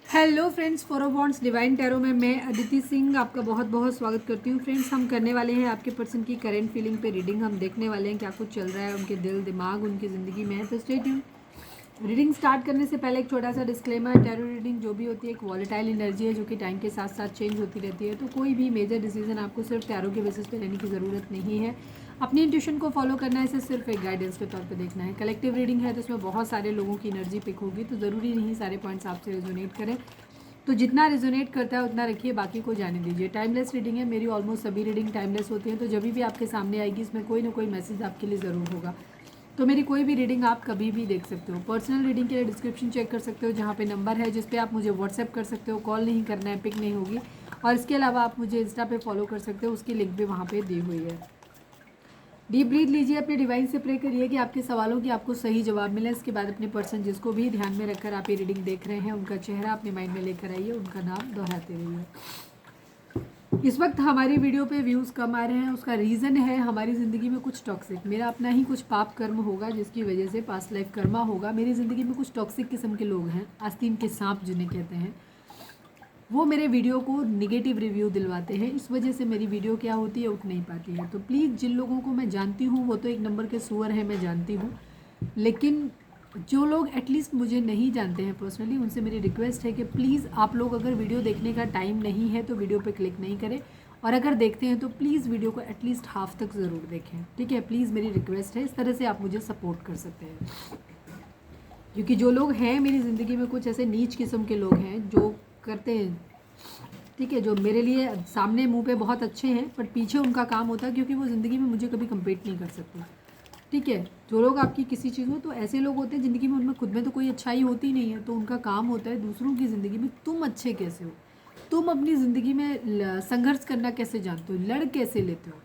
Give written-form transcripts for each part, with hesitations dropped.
Hello friends, फोरोबॉन्ड्स divine tarot में मैं अदिति सिंह आपका बहुत बहुत स्वागत करती हूँ। फ्रेंड्स, हम करने वाले हैं आपके पर्सन की करेंट फीलिंग पे रीडिंग। हम देखने वाले हैं क्या कुछ चल रहा है उनके दिल दिमाग उनकी ज़िंदगी में। तो स्टे ट्यून। रीडिंग स्टार्ट करने से पहले एक छोटा सा डिस्क्लेमर, टैरो रीडिंग जो भी होती है एक वॉलेटाइल एनर्जी है जो कि टाइम के साथ साथ चेंज होती रहती है। तो कोई भी मेजर डिसीजन आपको सिर्फ टैरो के बेसिस पे लेने की ज़रूरत नहीं है। अपनी इंट्यूशन को फॉलो करना है, इसे सिर्फ एक गाइडेंस के तौर पे देखना है। कलेक्टिव रीडिंग है तो उसमें बहुत सारे लोगों की एनर्जी पिक होगी, तो ज़रूरी नहीं सारे पॉइंट्स आपसे रेजोनेट करें। तो जितना रेजोनेट करता है उतना रखिए, बाकी को जाने दीजिए। टाइमलेस रीडिंग है, मेरी ऑलमोस्ट सभी रीडिंग टाइमलेस होती हैं। तो जब भी आपके सामने आएगी इसमें कोई ना कोई मैसेज आपके लिए ज़रूर होगा। तो मेरी कोई भी रीडिंग आप कभी भी देख सकते हो। पर्सनल रीडिंग के लिए डिस्क्रिप्शन चेक कर सकते हो, जहाँ पे नंबर है जिस पे आप मुझे व्हाट्सएप कर सकते हो। कॉल नहीं करना है, पिक नहीं होगी। और इसके अलावा आप मुझे इंस्टा पे फॉलो कर सकते हो, उसकी लिंक भी वहाँ पे दी हुई है। डीप ब्रीथ लीजिए, अपने डिवाइन से प्रे करिए कि आपके सवालों की आपको सही जवाब मिले। इसके बाद अपने पर्सन जिसको भी ध्यान में रखकर आप ये रीडिंग देख रहे हैं उनका चेहरा अपने माइंड में लेकर आइए, उनका नाम दोहराते रहिए। इस वक्त हमारी वीडियो पे व्यूज़ कम आ रहे हैं, उसका रीज़न है हमारी ज़िंदगी में कुछ टॉक्सिक, मेरा अपना ही कुछ पाप कर्म होगा जिसकी वजह से पास्ट लाइफ कर्मा होगा। मेरी ज़िंदगी में कुछ टॉक्सिक किस्म के लोग हैं, आस्तीन के सांप जिन्हें कहते हैं, वो मेरे वीडियो को निगेटिव रिव्यू दिलवाते हैं। इस वजह से मेरी वीडियो क्या होती है, उठ नहीं पाती है। तो प्लीज़, जिन लोगों को मैं जानती हूँ वो तो एक नंबर के सुअर हैं, मैं जानती हूँ, लेकिन जो लोग एटलीस्ट मुझे नहीं जानते हैं पर्सनली, उनसे मेरी रिक्वेस्ट है कि प्लीज़ आप लोग अगर वीडियो देखने का टाइम नहीं है तो वीडियो पे क्लिक नहीं करें, और अगर देखते हैं तो प्लीज़ वीडियो को एटलीस्ट हाफ तक ज़रूर देखें, ठीक है? प्लीज़ मेरी रिक्वेस्ट है, इस तरह से आप मुझे सपोर्ट कर सकते हैं। क्योंकि जो लोग हैं मेरी ज़िंदगी में, कुछ ऐसे नीच किस्म के लोग हैं जो करते हैं, ठीक है, जो मेरे लिए सामने मुंह पे बहुत अच्छे हैं पर पीछे उनका काम होता है, क्योंकि वो ज़िंदगी में मुझे कभी कम्पीट नहीं कर सकते, ठीक है? जो लोग आपकी किसी चीज़ में, तो ऐसे लोग होते हैं ज़िंदगी में, उनमें खुद में तो कोई अच्छाई होती नहीं है, तो उनका काम होता है दूसरों की ज़िंदगी में तुम अच्छे कैसे हो, तुम अपनी ज़िंदगी में संघर्ष करना कैसे जानते हो, लड़ कैसे लेते हो।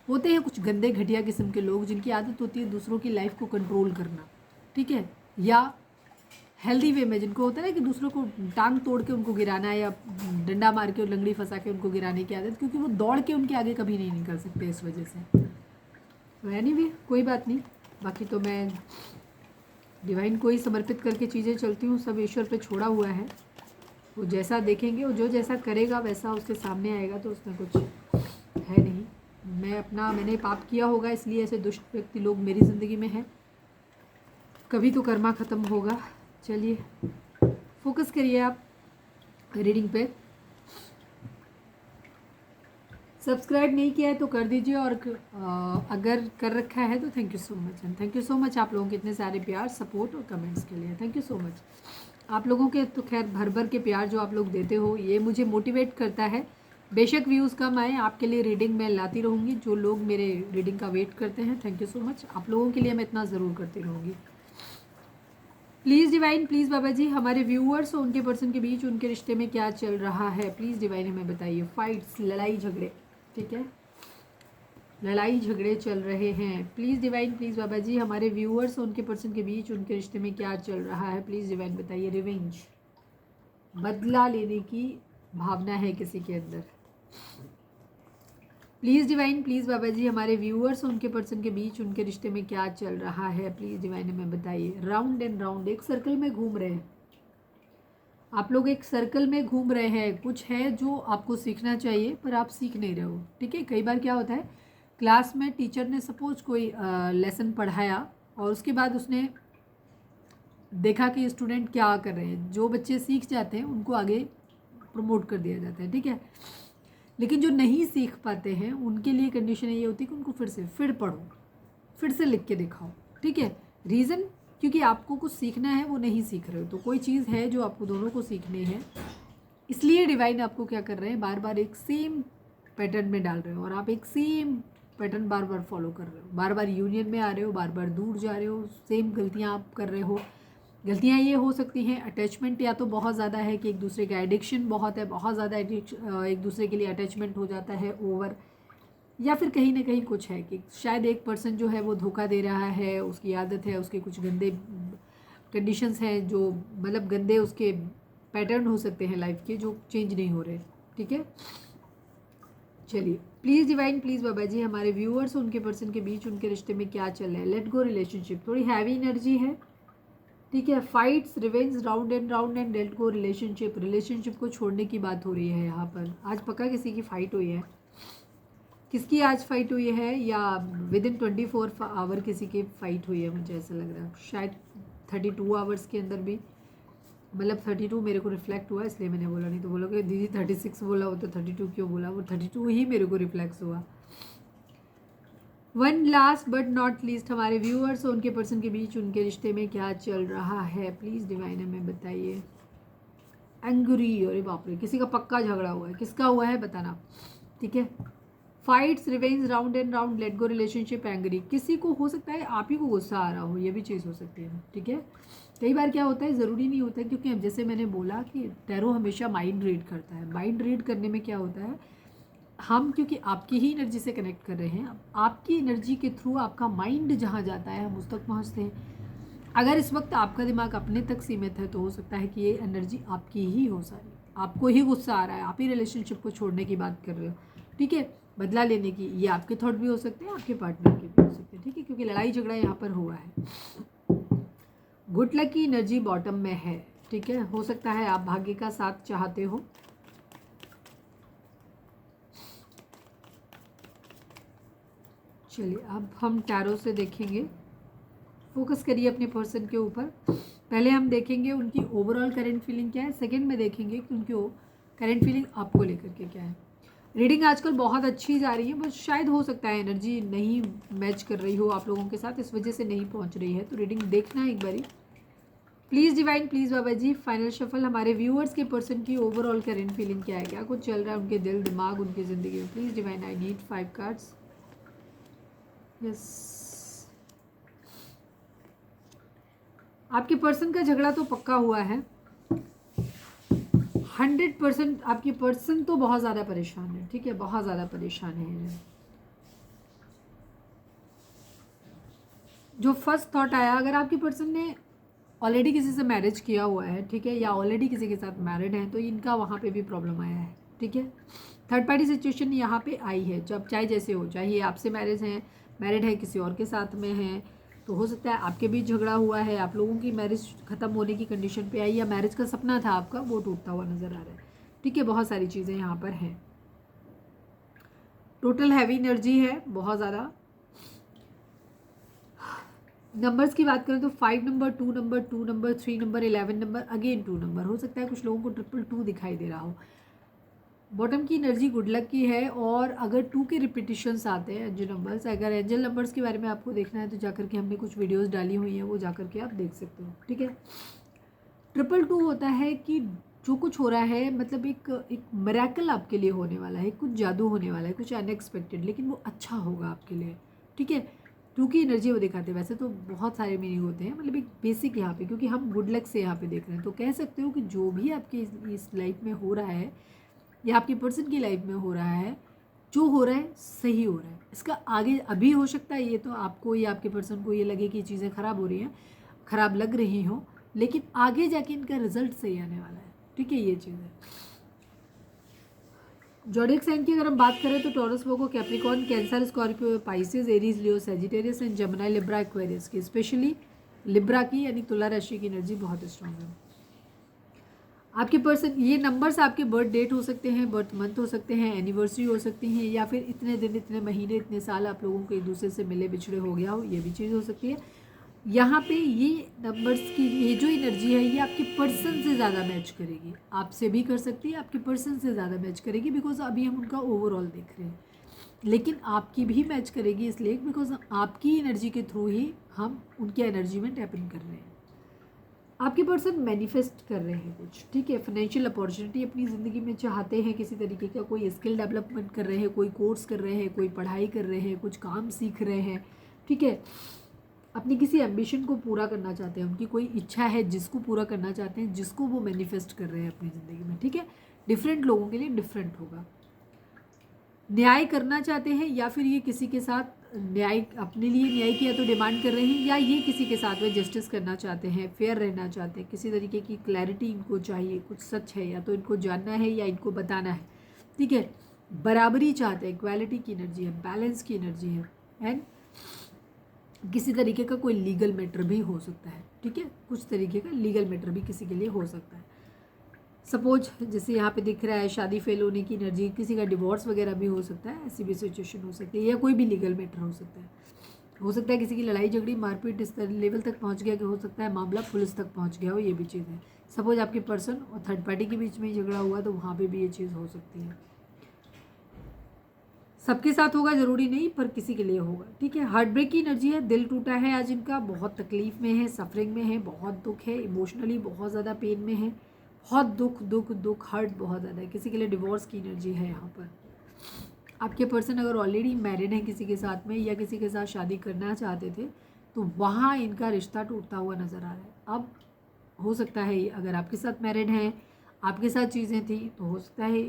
होते हैं कुछ गंदे घटिया किस्म के लोग जिनकी आदत होती है दूसरों की लाइफ को कंट्रोल करना, ठीक है, या हेल्दी वे में, जिनको होता है ना कि दूसरों को टांग तोड़ के उनको गिराना है या डंडा मार के और लंगड़ी फंसा के उनको गिराने की आदत, क्योंकि वो दौड़ के उनके आगे कभी नहीं निकल सकते इस वजह से। तो एनीवे, कोई बात नहीं। बाकी तो मैं डिवाइन को ही समर्पित करके चीज़ें चलती हूँ, सब ईश्वर पे छोड़ा हुआ है। वो जैसा देखेंगे, वो जो जैसा करेगा वैसा उसके सामने आएगा, तो उसमें कुछ है नहीं। मैंने पाप किया होगा इसलिए ऐसे दुष्ट व्यक्ति लोग मेरी ज़िंदगी में हैं, कभी तो कर्मा ख़त्म होगा। चलिए, फोकस करिए आप रीडिंग पे। सब्सक्राइब नहीं किया है तो कर दीजिए, और अगर कर रखा है तो thank you so much, and thank you so much आप लोगों के इतने सारे प्यार, सपोर्ट और कमेंट्स के लिए। थैंक यू सो मच आप लोगों के। तो खैर, भर भर के प्यार जो आप लोग देते हो ये मुझे मोटिवेट करता है। बेशक व्यूज़ कम आए, आपके लिए रीडिंग मैं लाती रहूँगी। जो लोग मेरे रीडिंग का वेट करते हैं, थैंक यू सो मच, आप लोगों के लिए मैं इतना ज़रूर करती रहूँगी। प्लीज़ डिवाइन, प्लीज़ बाबा जी, हमारे व्यूअर्स और उनके पर्सन के बीच उनके रिश्ते में क्या चल रहा है, प्लीज़ डिवाइन हमें बताइए। फाइट्स, लड़ाई झगड़े, ठीक है, लड़ाई झगड़े चल रहे हैं। प्लीज़ डिवाइन, प्लीज़ बाबा जी, हमारे व्यूअर्स और उनके पर्सन के बीच उनके रिश्ते में क्या चल रहा है, प्लीज़ डिवाइन बताइए। रिवेंज, बदला लेने की भावना है किसी के अंदर। प्लीज़ डिवाइन, प्लीज़ बाबा जी, हमारे व्यूअर्स और उनके पर्सन के बीच उनके रिश्ते में क्या चल रहा है, प्लीज़ डिवाइन हमें बताइए। राउंड एंड राउंड, एक सर्कल में घूम रहे हैं आप लोग, एक सर्कल में घूम रहे हैं। कुछ है जो आपको सीखना चाहिए पर आप सीख नहीं रहे हो, ठीक है? कई बार क्या होता है, क्लास में टीचर ने सपोज कोई लेसन पढ़ाया और उसके बाद उसने देखा कि स्टूडेंट क्या कर रहे हैं, जो बच्चे सीख जाते हैं उनको आगे प्रमोट कर दिया जाता है, ठीक है? लेकिन जो नहीं सीख पाते हैं उनके लिए कंडीशन ये होती है कि उनको फिर पढ़ो, फिर से लिख के दिखाओ, ठीक है? रीज़न, क्योंकि आपको कुछ सीखना है, वो नहीं सीख रहे हो, तो कोई चीज़ है जो आपको दोनों को सीखनी है, इसलिए डिवाइन आपको क्या कर रहे हैं, बार बार एक सेम पैटर्न में डाल रहे हो, और आप एक सेम पैटर्न बार बार फॉलो कर रहे हो, बार बार यूनियन में आ रहे हो, बार बार दूर जा रहे हो, सेम गलतियाँ आप कर रहे हो। गलतियाँ ये हो सकती हैं, अटैचमेंट या तो बहुत ज़्यादा है कि एक दूसरे का एडिक्शन बहुत है, बहुत ज़्यादा एक दूसरे के लिए अटैचमेंट हो जाता है ओवर, या फिर कहीं ना कहीं कुछ है कि शायद एक पर्सन जो है वो धोखा दे रहा है, उसकी आदत है, उसके कुछ गंदे कंडीशंस हैं, जो मतलब गंदे उसके पैटर्न हो सकते हैं लाइफ के, जो चेंज नहीं हो रहे, ठीक है? चलिए, प्लीज़ डिवाइन, प्लीज़ बाबा जी, हमारे व्यूअर्स उनके पर्सन के बीच उनके रिश्ते में क्या चल रहा है। लेट गो रिलेशनशिप, थोड़ी हैवी एनर्जी है, ठीक है। Fights, revenge, round and let go relationship को छोड़ने की बात हो रही है यहाँ पर। आज पक्का किसी की फाइट हुई है। किसकी आज फाइट हुई है, या विद इन 24 आवर किसी की फाइट हुई है, मुझे ऐसा लग रहा है। शायद 32 आवर्स के अंदर भी, मतलब 32 मेरे को रिफ्लेक्ट हुआ इसलिए मैंने बोला, नहीं तो बोलोगे दीदी 36 बोला हो तो 32 क्यों बोला, वो 32 ही मेरे को रिफ्लेक्स हुआ। One last but not least, हमारे व्यूअर्स और उनके पर्सन के बीच उनके रिश्ते में क्या चल रहा है, प्लीज़ डिवाइन हमें बताइए। एंग्री, अरे बाप रे, किसी का पक्का झगड़ा हुआ है, किसका हुआ है बताना। ठीक है। Fights, revenge, round let go relationship, angry, किसी को हो सकता है आप ही को गुस्सा आ रहा हो, ये भी चीज़ हो सकती है। ठीक है। कई बार क्या होता है, ज़रूरी नहीं होता है, क्योंकि अब जैसे मैंने बोला कि टैरो हमेशा माइंड रीड करता है। माइंड रीड करने में क्या होता है, हम क्योंकि आपकी ही एनर्जी से कनेक्ट कर रहे हैं, आपकी एनर्जी के थ्रू आपका माइंड जहाँ जाता है हम उस तक पहुँचते हैं। अगर इस वक्त आपका दिमाग अपने तक सीमित है तो हो सकता है कि ये एनर्जी आपकी ही हो सारी, आपको ही गुस्सा आ रहा है, आप ही रिलेशनशिप को छोड़ने की बात कर रहे हो। ठीक है। बदला लेने की, ये आपके थॉट भी हो सकते हैं, आपके पार्टनर के भी हो सकते हैं। ठीक है, क्योंकि लड़ाई झगड़ा यहाँ पर हुआ है। गुड लक की एनर्जी बॉटम में है। ठीक है, हो सकता है आप भाग्य का साथ चाहते हो। चलिए अब हम टैरो से देखेंगे, फोकस करिए अपने पर्सन के ऊपर। पहले हम देखेंगे उनकी ओवरऑल करंट फीलिंग क्या है, सेकंड में देखेंगे कि उनकी करंट फीलिंग आपको लेकर के क्या है। रीडिंग आजकल बहुत अच्छी जा रही है, बस शायद हो सकता है एनर्जी नहीं मैच कर रही हो आप लोगों के साथ, इस वजह से नहीं पहुंच रही है, तो रीडिंग देखना एक बारी प्लीज़ डिवाइन, प्लीज़ बाबा जी। फाइनल शफल, हमारे व्यूअर्स के पर्सन की ओवरऑल करंट फीलिंग क्या है, क्या कुछ चल रहा है उनके दिल दिमाग उनकी ज़िंदगी में। Please divine, I need 5 cards. Yes, आपके पर्सन का झगड़ा तो पक्का हुआ है 100%। आपके पर्सन तो बहुत ज़्यादा परेशान है। ठीक है, बहुत ज़्यादा परेशान है। जो फर्स्ट थॉट आया, अगर आपके पर्सन ने ऑलरेडी किसी से मैरिज किया हुआ है, ठीक है, या ऑलरेडी किसी के साथ मैरिड है, तो इनका वहाँ पे भी प्रॉब्लम आया है। ठीक है, थर्ड पार्टी सिचुएशन यहाँ पे आई है, जब चाहे जैसे हो, चाहे ये आपसे मैरिड है किसी और के साथ में है, तो हो सकता है आपके बीच झगड़ा हुआ है, आप लोगों की मैरिज ख़त्म होने की कंडीशन पे आई, या मैरिज का सपना था आपका वो टूटता हुआ नज़र आ रहा है। ठीक है, बहुत सारी चीज़ें यहाँ पर हैं। टोटल हैवी एनर्जी है बहुत ज़्यादा। नंबर्स की बात करें तो 5 number, 2 number, 2 number, 3 number, 11 number, again 2 number. हो सकता है कुछ लोगों को 222 दिखाई दे रहा हो। बॉटम की एनर्जी गुड लक की है, और अगर 2 के रिपीटिशंस आते हैं एंजल नंबर्स, अगर एंजल नंबर्स के बारे में आपको देखना है तो जाकर के हमने कुछ वीडियोस डाली हुई हैं, वो जाकर के आप देख सकते हो। ठीक है, 222 होता है कि जो कुछ हो रहा है, मतलब एक मिरेकल आपके लिए होने वाला है, कुछ जादू होने वाला है, कुछ अनएक्सपेक्टेड, लेकिन वो अच्छा होगा आपके लिए। ठीक है, 2 की एनर्जी वो दिखाते हैं। वैसे तो बहुत सारे मीनिंग होते हैं, मतलब एक बेसिक यहाँ पे, क्योंकि हम गुड लक से यहाँ पे देख रहे हैं, तो कह सकते हो कि जो भी आपकी इस लाइफ में हो रहा है या आपकी पर्सन की लाइफ में हो रहा है, जो हो रहा है सही हो रहा है। इसका आगे अभी हो सकता है ये तो आपको या आपके पर्सन को ये लगे कि चीज़ें ख़राब हो रही हैं, ख़राब लग रही हों, लेकिन आगे जाके इनका रिजल्ट सही आने वाला है। ठीक है, ये चीज़ है। ज़ोडिएक साइन की अगर हम बात करें तो Taurus, Virgo, Capricorn, Cancer, Scorpio, Pisces, Aries, Leo, Sagittarius and Gemini, Libra, Aquarius की, स्पेशली लिब्रा की यानी तुला राशि की एनर्जी बहुत स्ट्रांग है। आपके पर्सन, ये नंबर्स आपके बर्थ डेट हो सकते हैं, बर्थ मंथ हो सकते हैं, एनिवर्सरी हो सकती हैं, या फिर इतने दिन, इतने महीने, इतने साल आप लोगों को एक दूसरे से मिले बिछड़े हो गया हो, ये भी चीज़ हो सकती है। यहाँ पे ये नंबर्स की ये जो एनर्जी है, ये आपके पर्सन से ज़्यादा मैच करेगी, आपसे भी कर सकती है, आपके पर्सन से ज़्यादा मैच करेगी, बिकॉज अभी हम उनका ओवरऑल देख रहे हैं, लेकिन आपकी भी मैच करेगी इसलिए बिकॉज आपकी एनर्जी के थ्रू ही हम उनकी एनर्जी में टैप इन कर रहे हैं। आपके पर्सन मैनिफेस्ट कर रहे हैं कुछ। ठीक है, फाइनेंशियल अपॉर्चुनिटी अपनी ज़िंदगी में चाहते हैं, किसी तरीके का कोई स्किल डेवलपमेंट कर रहे हैं, कोई कोर्स कर रहे हैं, कोई पढ़ाई कर रहे हैं, कुछ काम सीख रहे हैं। ठीक है, अपनी किसी एम्बिशन को पूरा करना चाहते हैं, उनकी कोई इच्छा है जिसको पूरा करना चाहते हैं, जिसको वो मैनिफेस्ट कर रहे हैं अपनी ज़िंदगी में। ठीक है, डिफरेंट लोगों के लिए डिफरेंट होगा। न्याय करना चाहते हैं, या फिर ये किसी के साथ न्याय, अपने लिए न्याय किया तो डिमांड कर रहे हैं, या ये किसी के साथ में जस्टिस करना चाहते हैं, फेयर रहना चाहते हैं, किसी तरीके की क्लैरिटी इनको चाहिए, कुछ सच है या तो इनको जानना है या इनको बताना है। ठीक है, बराबरी चाहते हैं, इक्वालिटी की एनर्जी है, बैलेंस की एनर्जी है, एंड किसी तरीके का कोई लीगल मैटर भी हो सकता है, ठीक है, कुछ तरीके का लीगल मैटर भी किसी के लिए हो सकता है। सपोज जैसे यहाँ पे दिख रहा है शादी फेल होने की एनर्जी, किसी का डिवोर्स वगैरह भी हो सकता है, ऐसी भी सिचुएशन हो सकती है, या कोई भी लीगल मैटर हो सकता है किसी की लड़ाई झगड़ी मारपीट इस लेवल तक पहुँच गया कि हो सकता है मामला पुलिस तक पहुँच गया हो, ये भी चीज़ है। सपोज आपके पर्सन और थर्ड पार्टी के बीच में ही झगड़ा हुआ तो वहाँ पे भी ये चीज़ हो सकती है। सबके साथ होगा ज़रूरी नहीं, पर किसी के लिए होगा, ठीक है। हार्ट ब्रेक की एनर्जी है, दिल टूटा है आज इनका, बहुत तकलीफ में है, सफरिंग में है, बहुत दुख है, इमोशनली बहुत ज़्यादा पेन में है, बहुत दुख दुख दुख, हर्ट बहुत ज़्यादा है। किसी के लिए डिवोर्स की एनर्जी है यहाँ पर। आपके पर्सन अगर ऑलरेडी मैरिड है किसी के साथ में या किसी के साथ शादी करना चाहते थे तो वहाँ इनका रिश्ता टूटता हुआ नज़र आ रहा है। अब हो सकता है अगर आपके साथ मैरिड हैं, आपके साथ चीज़ें थी तो हो सकता है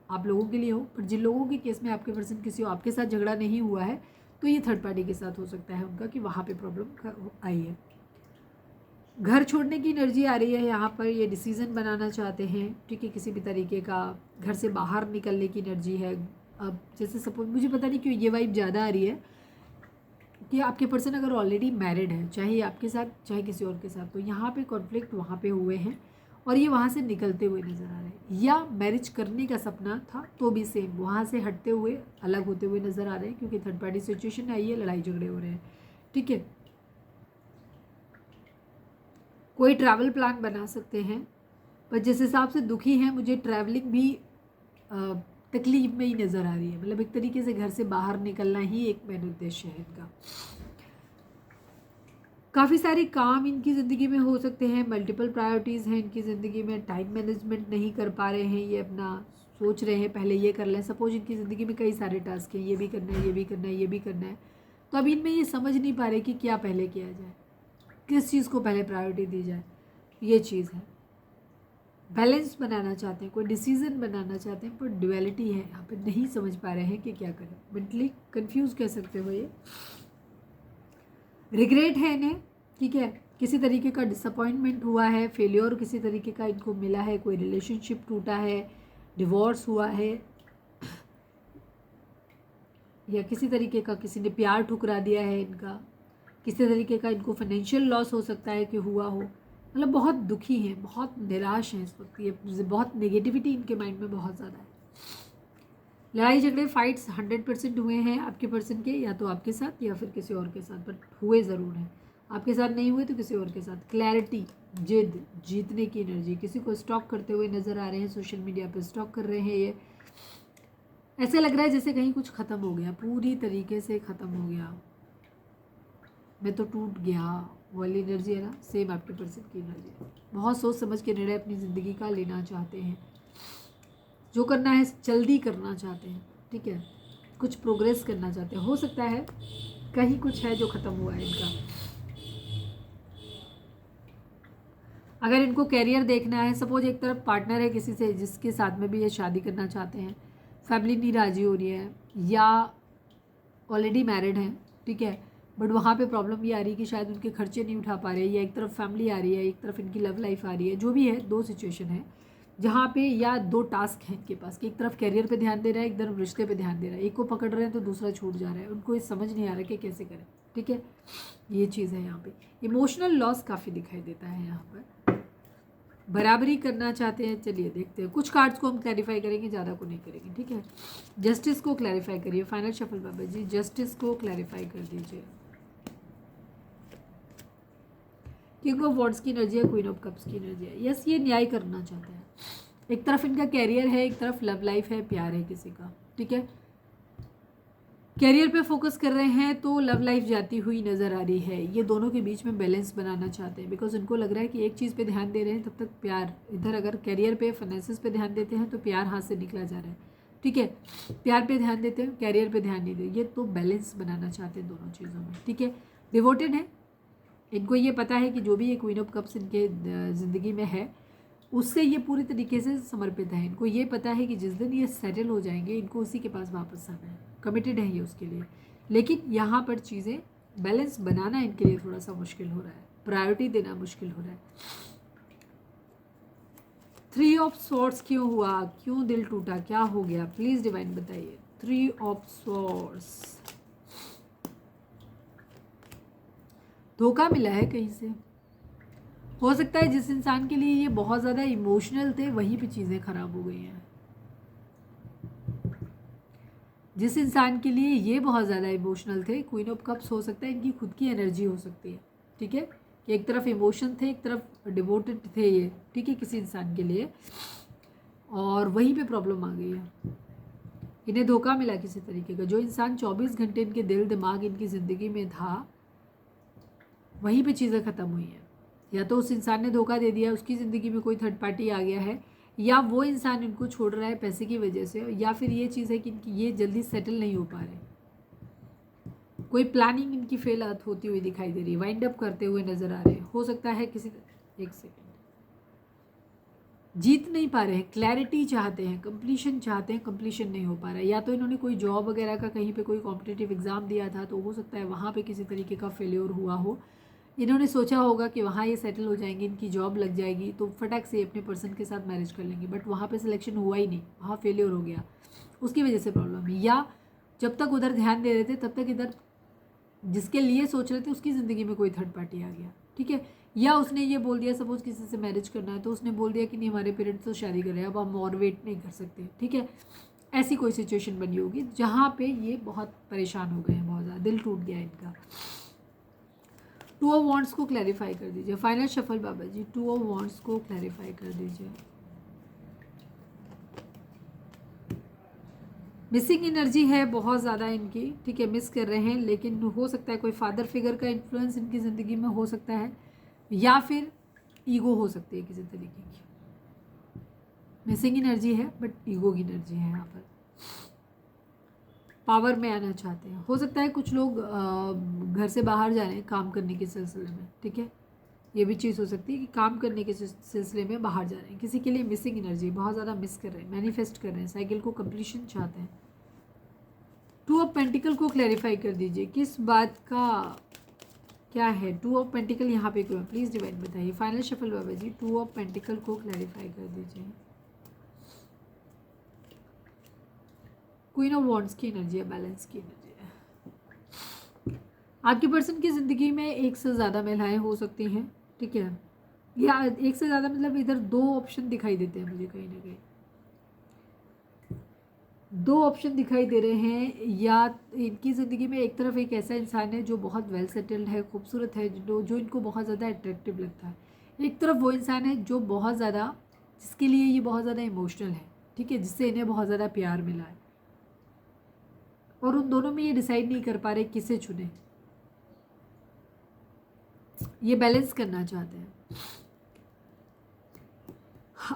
आप लोगों के लिए हो, पर जिन लोगों के केस में आपके पर्सन किसी और आपके साथ झगड़ा नहीं हुआ है तो ये थर्ड पार्टी के साथ हो सकता है उनका, कि वहाँ पे प्रॉब्लम आई है। घर छोड़ने की एनर्जी आ रही है यहाँ पर, ये डिसीज़न बनाना चाहते हैं, ठीक है, किसी भी तरीके का घर से बाहर निकलने की एनर्जी है। अब जैसे सपोज मुझे पता नहीं क्यों ये वाइब ज़्यादा आ रही है कि आपके पर्सन अगर ऑलरेडी मैरिड है, चाहे आपके साथ चाहे किसी और के साथ, तो यहाँ पे कॉन्फ्लिक्ट वहाँ पे हुए हैं और ये वहाँ से निकलते हुए नज़र आ रहे हैं, या मैरिज करने का सपना था तो भी सेम वहाँ से हटते हुए अलग होते हुए नज़र आ रहे हैं, क्योंकि थर्ड पार्टी सिचुएशन आई है, लड़ाई झगड़े हो रहे हैं, ठीक है। कोई ट्रैवल प्लान बना सकते हैं, पर जिस हिसाब से दुखी हैं मुझे ट्रैवलिंग भी तकलीफ में ही नज़र आ रही है। मतलब एक तरीके से घर से बाहर निकलना ही एक मेन उद्देश्य है इनका। काफ़ी सारे काम इनकी ज़िंदगी में हो सकते हैं, मल्टीपल प्रायोरिटीज़ हैं इनकी ज़िंदगी में, टाइम मैनेजमेंट नहीं कर पा रहे हैं, ये अपना सोच रहे हैं पहले ये कर लें। सपोज इनकी ज़िंदगी में कई सारे टास्क हैं, ये भी करना है, ये भी करना है, ये भी करना है, तो अब इनमें ये समझ नहीं पा रहे कि क्या पहले किया जाए, किस चीज़ को पहले प्रायोरिटी दी जाए, ये चीज़ है। बैलेंस बनाना चाहते हैं, कोई डिसीजन बनाना चाहते हैं, पर ड्युअलिटी है यहाँ पे, नहीं समझ पा रहे हैं कि क्या करें, मेंटली कंफ्यूज कह सकते हो ये। रिग्रेट है इन्हें, ठीक है, किसी तरीके का डिसअपॉइंटमेंट हुआ है, फेलियर किसी तरीके का इनको मिला है, कोई रिलेशनशिप टूटा है, डिवोर्स हुआ है, या किसी तरीके का किसी ने प्यार ठुकरा दिया है इनका, किसी तरीके का इनको फाइनेंशियल लॉस हो सकता है कि हुआ हो। मतलब बहुत दुखी हैं, बहुत निराश हैं इस वक्त, ये बहुत नेगेटिविटी इनके माइंड में बहुत ज़्यादा है। लड़ाई झगड़े फाइट्स 100% हुए हैं आपके पर्सन के, या तो आपके साथ या फिर किसी और के साथ, बट हुए ज़रूर हैं। आपके साथ नहीं हुए तो किसी और के साथ। क्लैरिटी, जिद, जीतने की एनर्जी, किसी को स्टॉक करते हुए नज़र आ रहे हैं, सोशल मीडिया पर स्टॉक कर रहे हैं। ये ऐसे लग रहा है जैसे कहीं कुछ ख़त्म हो गया, पूरी तरीके से ख़त्म हो गया, मैं तो टूट गया वाली एनर्जी है ना, सेम आपके पर्सन की एनर्जी है। बहुत सोच समझ के निर्णय अपनी ज़िंदगी का लेना चाहते हैं, जो करना है जल्दी करना चाहते हैं, ठीक है, कुछ प्रोग्रेस करना चाहते हैं। हो सकता है कहीं कुछ है जो ख़त्म हुआ है इनका। अगर इनको कैरियर देखना है, सपोज एक तरफ पार्टनर है किसी से जिसके साथ में भी ये शादी करना चाहते हैं, फैमिली नहीं राज़ी हो रही है, या ऑलरेडी मैरिड हैं, ठीक है, बट वहाँ पे प्रॉब्लम ये आ रही है कि शायद उनके खर्चे नहीं उठा पा रहे, या एक तरफ फैमिली आ रही है, एक तरफ इनकी लव लाइफ आ रही है, जो भी है, दो सिचुएशन है जहाँ पे, या दो टास्क हैं इनके पास कि एक तरफ कैरियर पे ध्यान दे रहा है, एक तरफ रिश्ते पे ध्यान दे रहा है, एक को पकड़ रहे हैं तो दूसरा छूट जा रहा है, उनको ये समझ नहीं आ रहा कि कैसे करें, ठीक है, ये चीज़ है यहाँ पे। इमोशनल लॉस काफ़ी दिखाई देता है यहाँ पर, बराबरी करना चाहते हैं। चलिए देखते हैं, कुछ कार्ड्स को हम क्लैरिफाई करेंगे, ज़्यादा को नहीं करेंगे, ठीक है। जस्टिस को क्लैरिफाई करिए, फाइनल शफल बाबा जी, जस्टिस को क्लैरिफाई कर दीजिए। किंग ऑफ वॉन्ड्स की एनर्जी है, क्वीन ऑफ कप्स की एनर्जी है। यस, ये न्याय करना चाहते हैं, एक तरफ इनका कैरियर है, एक तरफ लव लाइफ है, प्यार है किसी का, ठीक है। कैरियर पे फोकस कर रहे हैं तो लव लाइफ जाती हुई नज़र आ रही है, ये दोनों के बीच में बैलेंस बनाना चाहते हैं, बिकॉज उनको लग रहा है कि एक चीज़ पे ध्यान दे रहे हैं तब तक प्यार इधर, अगर कैरियर पे फाइनेंसिस पे ध्यान देते हैं तो प्यार हाथ से निकला जा रहा है, ठीक है। प्यार पे ध्यान देते हैं, कैरियर पे ध्यान नहीं दे, ये तो बैलेंस बनाना चाहते हैं दोनों चीज़ों में, ठीक है। डिवोटेड है, इनको ये पता है कि जो भी ये क्वीन ऑफ कप्स इनके ज़िंदगी में है उससे ये पूरी तरीके से समर्पित है। इनको ये पता है कि जिस दिन ये सेटल हो जाएंगे इनको उसी के पास वापस आना है, कमिटेड है ये उसके लिए। लेकिन यहाँ पर चीज़ें बैलेंस बनाना इनके लिए थोड़ा सा मुश्किल हो रहा है, प्रायोरिटी देना मुश्किल हो रहा है। 3 ऑफ स्वॉर्ड्स क्यों हुआ, क्यों दिल टूटा, क्या हो गया, प्लीज़ डिवाइन बताइए। 3 ऑफ स्वॉर्ड्स, धोखा मिला है कहीं से। हो सकता है जिस इंसान के लिए ये बहुत ज़्यादा इमोशनल थे वहीं पे चीज़ें ख़राब हो गई हैं। जिस इंसान के लिए ये बहुत ज़्यादा इमोशनल थे, क्वीन ऑफ कप्स हो सकता है इनकी खुद की एनर्जी हो सकती है, ठीक है, कि एक तरफ इमोशन थे, एक तरफ डिवोटेड थे ये, ठीक है, किसी इंसान के लिए, और वहीं पे प्रॉब्लम आ गई है। इन्हें धोखा मिला किसी तरीके का। जो इंसान 24 घंटे इनके दिल दिमाग इनकी ज़िंदगी में था, वहीं पे चीज़ें ख़त्म हुई हैं। या तो उस इंसान ने धोखा दे दिया, उसकी ज़िंदगी में कोई थर्ड पार्टी आ गया है, या वो इंसान इनको छोड़ रहा है पैसे की वजह से, या फिर ये चीज़ है कि इनकी ये जल्दी सेटल नहीं हो पा रहे। कोई प्लानिंग इनकी फेल होती हुई दिखाई दे रही है, वाइंड अप करते हुए नज़र आ रहे हैं। हो सकता है किसी, एक सेकेंड, जीत नहीं पा रहे हैं, क्लैरिटी चाहते हैं, कंप्लीशन चाहते हैं, कंप्लीशन नहीं हो पा रहा है। या तो इन्होंने कोई जॉब वगैरह का कहीं पे कोई कॉम्पिटिटिव एग्ज़ाम दिया था, तो हो सकता है वहाँ पे किसी तरीके का फेल्योर हुआ हो। इन्होंने सोचा होगा कि वहाँ ये सेटल हो जाएंगे, इनकी जॉब लग जाएगी, तो फटाक से अपने पर्सन के साथ मैरिज कर लेंगे, बट वहाँ पे सिलेक्शन हुआ ही नहीं, वहाँ फेलियर हो गया, उसकी वजह से प्रॉब्लम है। या जब तक उधर ध्यान दे रहे थे तब तक इधर जिसके लिए सोच रहे थे उसकी ज़िंदगी में कोई थर्ड पार्टी आ गया, ठीक है। या उसने ये बोल दिया, सपोज किसी से मैरिज करना है तो उसने बोल दिया कि नहीं, हमारे पेरेंट्स तो शादी कर रहे हैं, अब हम और वेट नहीं कर सकते, ठीक है। ऐसी कोई सिचुएशन बनी होगी जहाँ पे ये बहुत परेशान हो गए हैं, बहुत ज़्यादा दिल टूट गया इनका। टू ऑफ वॉन्ड्स को क्लैरिफाई कर दीजिए। फाइनल शफल बाबा जी, टू ऑफ वॉन्ड्स को क्लैरिफाई कर दीजिए। मिसिंग एनर्जी है बहुत ज़्यादा इनकी, ठीक है, मिस कर रहे हैं, लेकिन हो सकता है कोई फादर फिगर का इन्फ्लुएंस इनकी ज़िंदगी में हो सकता है, या फिर ईगो हो सकती है किसी तरीके की। मिसिंग एनर्जी है बट ईगो की एनर्जी है यहाँ पर। पावर में आना चाहते हैं। हो सकता है कुछ लोग घर से बाहर जा रहे हैं काम करने के सिलसिले में, ठीक है, ये भी चीज़ हो सकती है कि काम करने के सिलसिले में बाहर जा रहे हैं। किसी के लिए मिसिंग एनर्जी, बहुत ज़्यादा मिस कर रहे हैं, मैनिफेस्ट कर रहे हैं, साइकिल को कंप्लीशन चाहते हैं। टू ऑफ पेंटिकल को क्लैरिफाई कर दीजिए, किस बात का क्या है। टू ऑफ पेंटिकल यहाँ पे क्यों है, प्लीज़ डिवाइन बताइए। फाइनल शफल बाबा जी, टू ऑफ पेंटिकल को क्लैरिफाई कर दीजिए। क्वीन ऑफ वॉन्ड्स की एनर्जी है, बैलेंस की एनर्जी है। आपके पर्सन की ज़िंदगी में एक से ज़्यादा महिलाएं हो सकती हैं, ठीक है, या एक से ज़्यादा मतलब इधर दो ऑप्शन दिखाई देते हैं मुझे, कहीं ना कहीं दो ऑप्शन दिखाई दे रहे हैं। या इनकी ज़िंदगी में एक तरफ एक ऐसा इंसान है जो बहुत वेल सेटल्ड है, खूबसूरत है, जो इनको बहुत ज़्यादा अट्रैक्टिव लगता है। एक तरफ वो इंसान है जो बहुत ज़्यादा, जिसके लिए ये बहुत ज़्यादा इमोशनल है, ठीक है, जिससे इन्हें बहुत ज़्यादा प्यार मिला है, और उन दोनों में ये डिसाइड नहीं कर पा रहे किसे चुने। ये बैलेंस करना चाहते हैं।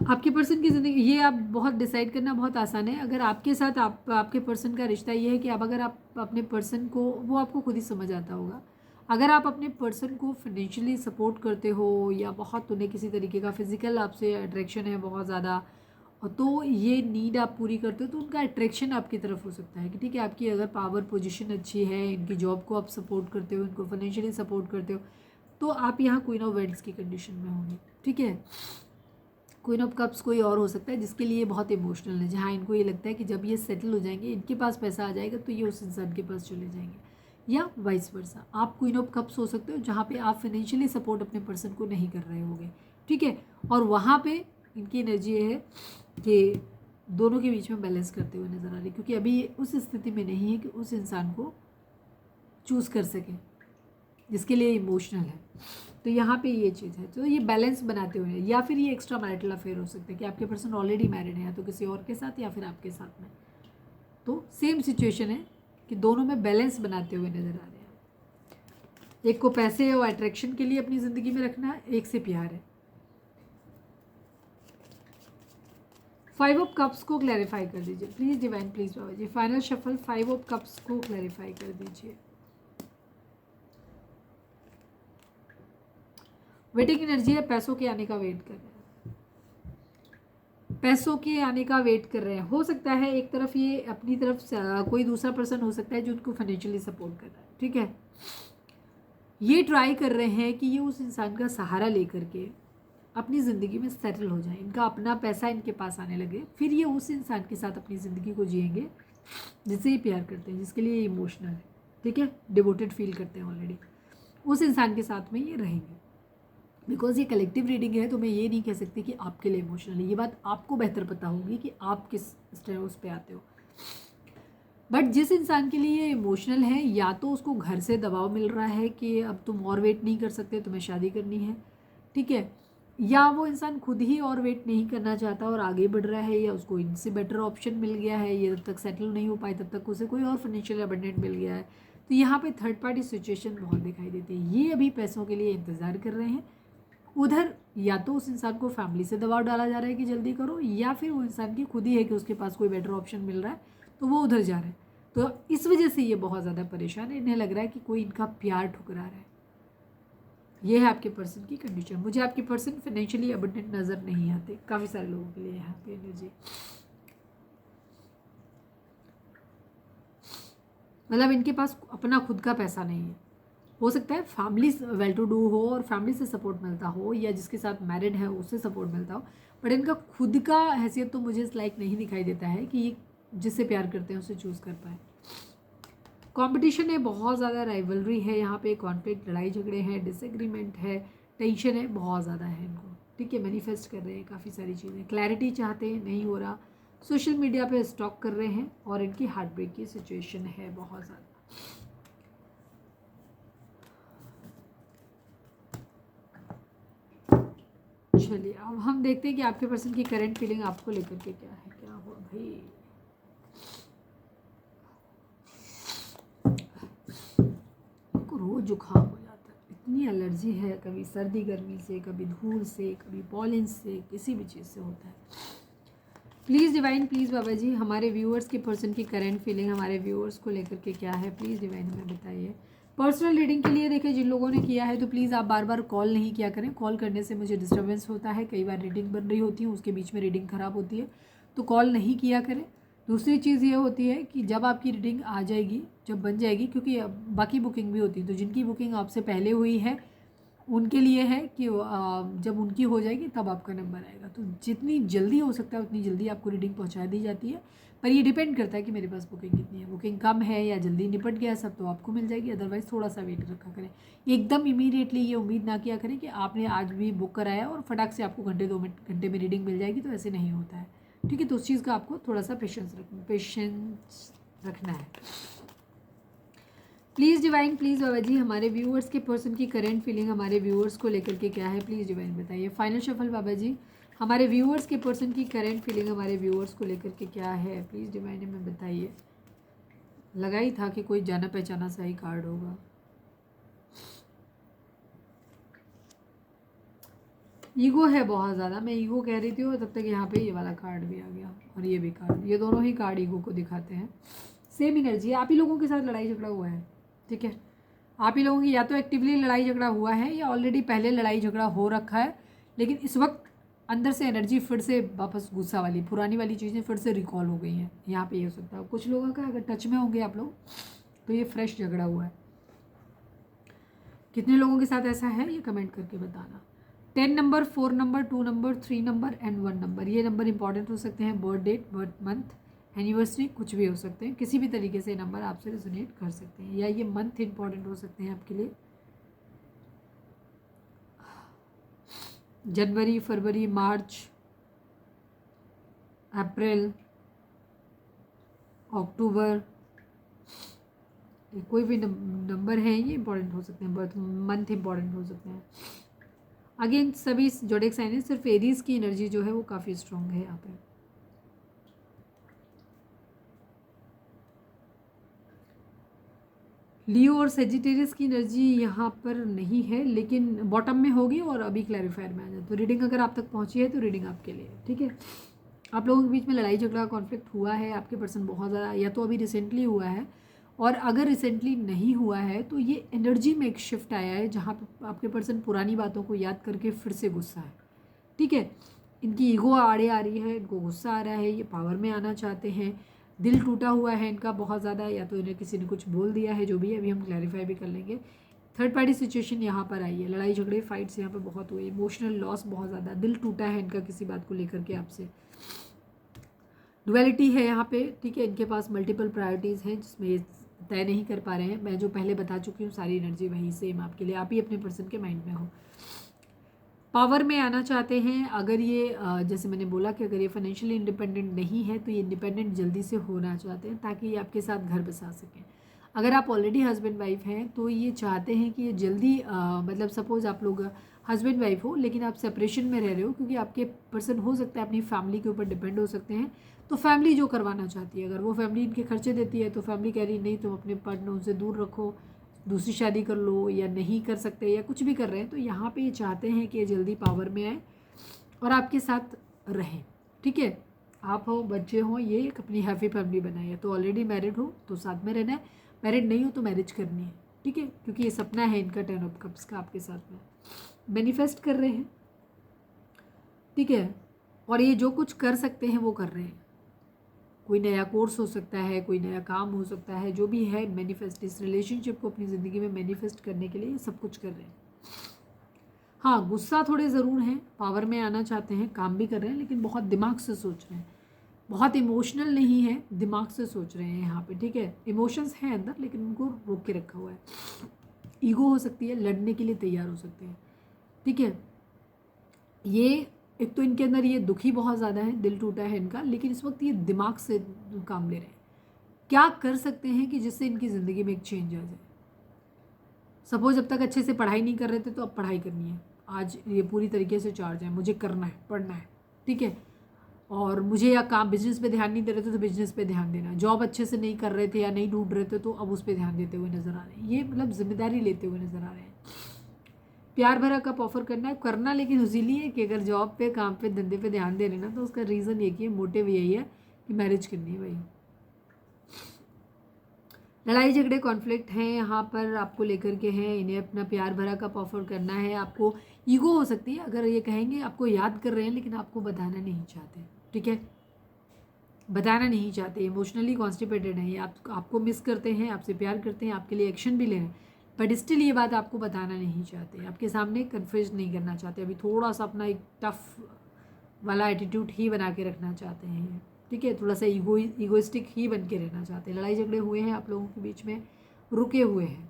आपके पर्सन की ज़िंदगी, ये आप बहुत डिसाइड करना बहुत आसान है। अगर आपके साथ आपके पर्सन का रिश्ता ये है कि अब अगर आप अपने पर्सन को, वो आपको खुद ही समझ आता होगा, अगर आप अपने पर्सन को फाइनेंशियली सपोर्ट करते हो, या बहुत उन्हें किसी तरीके का फिजिकल आपसे अट्रैक्शन है बहुत ज़्यादा, तो ये नीड आप पूरी करते हो, तो उनका अट्रैक्शन आपकी तरफ हो सकता है कि ठीक है, आपकी अगर पावर पोजीशन अच्छी है, इनकी जॉब को आप सपोर्ट करते हो, इनको फाइनेंशियली सपोर्ट करते हो, तो आप यहाँ क्वीन ऑफ वेंड्स की कंडीशन में होंगे, ठीक है। क्वीन ऑफ कप्स कोई और हो सकता है जिसके लिए बहुत इमोशनल है, जहाँ इनको ये लगता है कि जब ये सेटल हो जाएंगे, इनके पास पैसा आ जाएगा, तो ये उस इंसान के पास चले जाएंगे, या वाइस वर्सा। आप क्वीन ऑफ कप्स हो सकते हो जहाँ पे आप फाइनेंशियली सपोर्ट अपने पर्सन को नहीं कर रहे होगे, ठीक है, और वहाँ पे इनकी एनर्जी ये है कि दोनों के बीच में बैलेंस करते हुए नज़र आ रही है, क्योंकि अभी ये उस स्थिति में नहीं है कि उस इंसान को चूज़ कर सके जिसके लिए इमोशनल है। तो यहाँ पे ये चीज़ है, तो ये बैलेंस बनाते हुए, या फिर ये एक्स्ट्रा मैरिटल अफेयर हो सकता है कि आपके पर्सन ऑलरेडी मैरिड है, या तो किसी और के साथ या फिर आपके साथ में। तो सेम सिचुएशन है कि दोनों में बैलेंस बनाते हुए नज़र आ रहे हैं। एक को पैसे और अट्रैक्शन के लिए अपनी ज़िंदगी में रखना है, एक से प्यार है। फाइव ऑफ कप्स को क्लैरिफाई कर दीजिए प्लीज़ डिवाइन, प्लीज़ बाबा जी। Final shuffle five of cups को क्लैरिफाई कर दीजिए। वेटिंग एनर्जी है, पैसों के आने का वेट कर रहे हैं, पैसों के आने का वेट कर रहे हैं। हो सकता है एक तरफ ये अपनी तरफ कोई दूसरा पर्सन हो सकता है जो उनको फाइनेंशियली सपोर्ट कर रहा है, ठीक है। ये ट्राई कर रहे हैं कि ये उस इंसान का सहारा लेकर के अपनी ज़िंदगी में सेटल हो जाए, इनका अपना पैसा इनके पास आने लगे, फिर ये उस इंसान के साथ अपनी ज़िंदगी को जिएंगे जिससे ये प्यार करते हैं, जिसके लिए ये इमोशनल है, ठीक है, डिवोटेड फील करते हैं ऑलरेडी। उस इंसान के साथ में ये रहेंगे। बिकॉज ये कलेक्टिव रीडिंग है तो मैं ये नहीं कह सकती कि आपके लिए इमोशनल है, ये बात आपको बेहतर पता होगी कि आप किस उस पे आते हो। बट जिस इंसान के लिए ये इमोशनल है, या तो उसको घर से दबाव मिल रहा है कि अब तुम और वेट नहीं कर सकते, तुम्हें शादी करनी है, ठीक है, या वो इंसान खुद ही और वेट नहीं करना चाहता और आगे बढ़ रहा है, या उसको इनसे बेटर ऑप्शन मिल गया है, ये जब तक सेटल नहीं हो पाए तब तक उसे कोई और फाइनेंशियल अबंडेंट मिल गया है। तो यहाँ पे थर्ड पार्टी सिचुएशन बहुत दिखाई देती है। ये अभी पैसों के लिए इंतज़ार कर रहे हैं। उधर या तो उस इंसान को फैमिली से दबाव डाला जा रहा है कि जल्दी करो, या फिर वो इंसान की खुद ही है कि उसके पास कोई बेटर ऑप्शन मिल रहा है तो वो उधर जा रहा है। तो इस वजह से ये बहुत ज़्यादा परेशान है। इन्हें लग रहा है कि कोई इनका प्यार ठुकरा रहा है। ये है आपके पर्सन की कंडीशन। मुझे आपके पर्सन फाइनेंशियली अबंडेंट नज़र नहीं आते काफ़ी सारे लोगों के लिए यहाँ पे एनर्जी। मतलब इनके पास अपना खुद का पैसा नहीं है। हो सकता है फैमिली वेल टू डू हो और फैमिली से सपोर्ट मिलता हो, या जिसके साथ मैरिड है उससे सपोर्ट मिलता हो, बट इनका खुद का हैसियत तो मुझे इस लाइक नहीं दिखाई देता है कि ये जिससे प्यार करते हैं उसे चूज़ कर पाए। कंपटीशन है, बहुत ज़्यादा राइवलरी है यहाँ पे, कॉन्फ्लिक्ट, लड़ाई झगड़े हैं, डिसएग्रीमेंट है, टेंशन है, बहुत ज़्यादा है इनको, ठीक है। मैनिफेस्ट कर रहे हैं काफ़ी सारी चीज़ें, क्लैरिटी चाहते हैं, नहीं हो रहा, सोशल मीडिया पे स्टॉक कर रहे हैं, और इनकी हार्ट ब्रेक की सिचुएशन है बहुत ज़्यादा। चलिए अब हम देखते हैं कि आपके पर्सन की करंट फीलिंग आपको लेकर के क्या है। क्या हुआ भाई? इनको रोज जुकाम हो जाता है, इतनी एलर्जी है, कभी सर्दी गर्मी से, कभी धूल से, कभी पॉलन से, किसी भी चीज़ से होता है। प्लीज़ डिवाइन, प्लीज़ बाबा जी, हमारे व्यूअर्स के पर्सन की करंट फीलिंग हमारे व्यूअर्स को लेकर के क्या है, प्लीज़ डिवाइन हमें बताइए। पर्सनल रीडिंग के लिए देखिए, जिन लोगों ने किया है तो प्लीज़ आप बार बार कॉल नहीं किया करें। कॉल करने से मुझे डिस्टर्बेंस होता है, कई बार रीडिंग बन रही होती है, उसके बीच में रीडिंग ख़राब होती है, तो कॉल नहीं किया करें। दूसरी चीज़ ये होती है कि जब आपकी रीडिंग आ जाएगी, जब बन जाएगी, क्योंकि बाकी बुकिंग भी होती है, तो जिनकी बुकिंग आपसे पहले हुई है उनके लिए है कि जब उनकी हो जाएगी तब आपका नंबर आएगा। तो जितनी जल्दी हो सकता है उतनी जल्दी आपको रीडिंग पहुंचा दी जाती है, पर ये डिपेंड करता है कि मेरे पास बुकिंग कितनी है। बुकिंग कम है या जल्दी निपट गया सब, तो आपको मिल जाएगी, अदरवाइज़ थोड़ा सा वेट रखा करें। एकदम इमीडिएटली ये उम्मीद ना किया करें कि आपने आज भी बुक कराया और फटाक से आपको घंटे 2 घंटे में रीडिंग मिल जाएगी, तो ऐसे नहीं होता है, ठीक है। तो उस चीज़ का आपको थोड़ा सा पेशेंस रखना है। प्लीज़ डिवाइन, प्लीज़ बाबा जी, हमारे व्यूअर्स के पर्सन की करंट फीलिंग हमारे व्यूअर्स को लेकर के क्या है, प्लीज़ डिवाइन बताइए। फाइनल शफल बाबा जी, हमारे व्यूअर्स के पर्सन की करंट फीलिंग हमारे व्यूअर्स को लेकर के क्या है, प्लीज़ डिवाइन हमें बताइए। लगा ही था कि कोई जाना पहचाना सा ही कार्ड होगा। ईगो है बहुत ज़्यादा, मैं ईगो कह रही थी और तब तक यहाँ पे ये वाला कार्ड भी आ गया, और ये भी कार्ड, ये दोनों ही कार्ड ईगो को दिखाते हैं। सेम एनर्जी, आप ही लोगों के साथ लड़ाई झगड़ा हुआ है, ठीक है। आप ही लोगों की या तो एक्टिवली लड़ाई झगड़ा हुआ है या ऑलरेडी पहले लड़ाई झगड़ा हो रखा है, लेकिन इस वक्त अंदर से एनर्जी फिर से वापस गुस्सा वाली पुरानी वाली चीज़ें फिर से रिकॉल हो गई हैं। यहाँ पे ये हो सकता है कुछ लोगों का, अगर टच में होंगे आप लोग तो ये फ्रेश झगड़ा हुआ है। कितने लोगों के साथ ऐसा है ये कमेंट करके बताना। 10 number, 4 number, 2 number, 3 number and 1 number, ये नंबर इंपॉर्टेंट हो सकते हैं। Birth date, birth month, anniversary, कुछ भी हो सकते हैं, किसी भी तरीके से नंबर आपसे रेजोनेट कर सकते हैं, या ये मंथ इंपॉर्टेंट हो सकते हैं आपके लिए। जनवरी, फरवरी, मार्च, अप्रैल, अक्टूबर, कोई भी नंबर है ये इंपॉर्टेंट हो सकते हैं। बर्थ मंथ इंपॉर्टेंट हो सकते हैं। अगेन सभी जोडिक साइन है, सिर्फ एरीज की एनर्जी जो है वो काफ़ी स्ट्रॉन्ग है यहाँ पे। लियो और सेजिटेरियस की एनर्जी यहाँ पर नहीं है, लेकिन बॉटम में होगी और अभी क्लैरिफायर में आ जाए। तो रीडिंग अगर आप तक पहुँची है तो रीडिंग आपके लिए, ठीक है। आप लोगों के बीच में लड़ाई झगड़ा कॉन्फ्लिक्ट हुआ है, आपके पर्सन बहुत ज़्यादा, या तो अभी रिसेंटली हुआ है, और अगर रिसेंटली नहीं हुआ है तो ये एनर्जी में एक शिफ्ट आया है जहाँ पर आपके पर्सन पुरानी बातों को याद करके फिर से गुस्सा है, ठीक है। इनकी ईगो आड़े आ रही है, इनको गुस्सा आ रहा है, ये पावर में आना चाहते हैं, दिल टूटा हुआ है इनका बहुत ज़्यादा, या तो इन्हें किसी ने कुछ बोल दिया है, जो भी है अभी हम क्लैरिफाई भी कर लेंगे। थर्ड पार्टी सिचुएशन यहाँ पर आई है, लड़ाई झगड़े फाइट्स यहाँ पर बहुत हुए, इमोशनल लॉस बहुत ज़्यादा, दिल टूटा है इनका किसी बात को लेकर के आपसे। डुअलिटी है यहाँ पे, ठीक है। इनके पास मल्टीपल प्रायोरिटीज़ हैं जिसमें तय नहीं कर पा रहे हैं। मैं जो पहले बता चुकी हूँ सारी एनर्जी वही सेम आपके लिए, आप ही अपने पर्सन के माइंड में हो। पावर में आना चाहते हैं। अगर ये जैसे मैंने बोला कि अगर ये फाइनेंशियली इंडिपेंडेंट नहीं है तो ये इंडिपेंडेंट जल्दी से होना चाहते हैं ताकि ये आपके साथ घर बसा सकें। अगर आप ऑलरेडी हस्बैंड वाइफ हैं तो ये चाहते हैं कि ये जल्दी मतलब सपोज़ आप लोग हस्बैंड वाइफ हो लेकिन आप सेपरेशन में रह रहे हो, क्योंकि आपके पर्सन हो सकता है अपनी फैमिली के ऊपर डिपेंड हो सकते हैं। तो फैमिली जो करवाना चाहती है, अगर वो फैमिली इनके खर्चे देती है तो फैमिली कह रही नहीं तुम अपने पार्टनर उनसे दूर रखो, दूसरी शादी कर लो, या नहीं कर सकते या कुछ भी कर रहे हैं, तो यहाँ पे ये चाहते हैं कि ये जल्दी पावर में आए और आपके साथ रहें। ठीक है, आप हो, बच्चे हों, ये एक अपनी हैप्पी फैमिली बनाए। तो ऑलरेडी मैरिड हो तो साथ में रहना है, मैरिड नहीं हो तो मैरिज करनी है। ठीक है, क्योंकि ये सपना है इनका 10 ऑफ कप्स का आपके साथ में, मैनिफेस्ट कर रहे हैं। ठीक है, और ये जो कुछ कर सकते हैं वो कर रहे हैं। कोई नया कोर्स हो सकता है, कोई नया काम हो सकता है, जो भी है मैनिफेस्ट, इस रिलेशनशिप को अपनी ज़िंदगी में मैनिफेस्ट करने के लिए सब कुछ कर रहे हैं। हाँ, गुस्सा थोड़े ज़रूर हैं, पावर में आना चाहते हैं, काम भी कर रहे हैं, लेकिन बहुत दिमाग से सोच रहे हैं, बहुत इमोशनल नहीं है, दिमाग से सोच रहे हैं यहाँ पे। ठीक है, इमोशंस हैं अंदर लेकिन उनको रोक के रखा हुआ है। ईगो हो सकती है, लड़ने के लिए तैयार हो सकते हैं। ठीक है, ये एक तो इनके अंदर ये दुखी बहुत ज़्यादा है, दिल टूटा है इनका, लेकिन इस वक्त ये दिमाग से काम ले रहे हैं। क्या कर सकते हैं कि जिससे इनकी ज़िंदगी में एक चेंज आ जाए। सपोज अब तक अच्छे से पढ़ाई नहीं कर रहे थे तो अब पढ़ाई करनी है, आज ये पूरी तरीके से चार्ज है, मुझे करना है, पढ़ना है। ठीक है, और मुझे या काम बिजनेस पे ध्यान नहीं दे रहे थे तो बिजनेस पे ध्यान देना, जॉब अच्छे से नहीं कर रहे थे या नहीं ढूंढ रहे थे तो अब उस पर ध्यान देते हुए नज़र आ रहे हैं। ये मतलब जिम्मेदारी लेते हुए नज़र आ रहे हैं। प्यार भरा कप ऑफर करना है, करना लेकिन इसीलिए है कि अगर जॉब पे, काम पे, धंधे पे ध्यान दे रहे ना तो उसका रीज़न एक ही है, मोटिव यही है कि मैरिज करनी है भाई। लड़ाई झगड़े कॉन्फ्लिक्ट हैं यहाँ पर आपको लेकर के हैं, इन्हें अपना प्यार भरा कप ऑफर करना है। आपको ईगो हो सकती है, अगर ये कहेंगे आपको याद कर रहे हैं लेकिन आपको बताना नहीं चाहते। ठीक है, बताना नहीं चाहते, इमोशनली कॉन्स्टिपेटेड हैं, ये आपको मिस करते हैं, आपसे प्यार करते हैं, आपके लिए एक्शन भी ले रहे हैं, बट स्टिल ये बात आपको बताना नहीं चाहते, आपके सामने कन्फ्यूज नहीं करना चाहते। अभी थोड़ा सा अपना एक टफ वाला एटीट्यूड ही बना के रखना चाहते हैं। ठीक है, थोड़ा सा ईगोइस्टिक ही बन के रहना चाहते हैं। लड़ाई झगड़े हुए हैं आप लोगों के बीच में, रुके हुए हैं।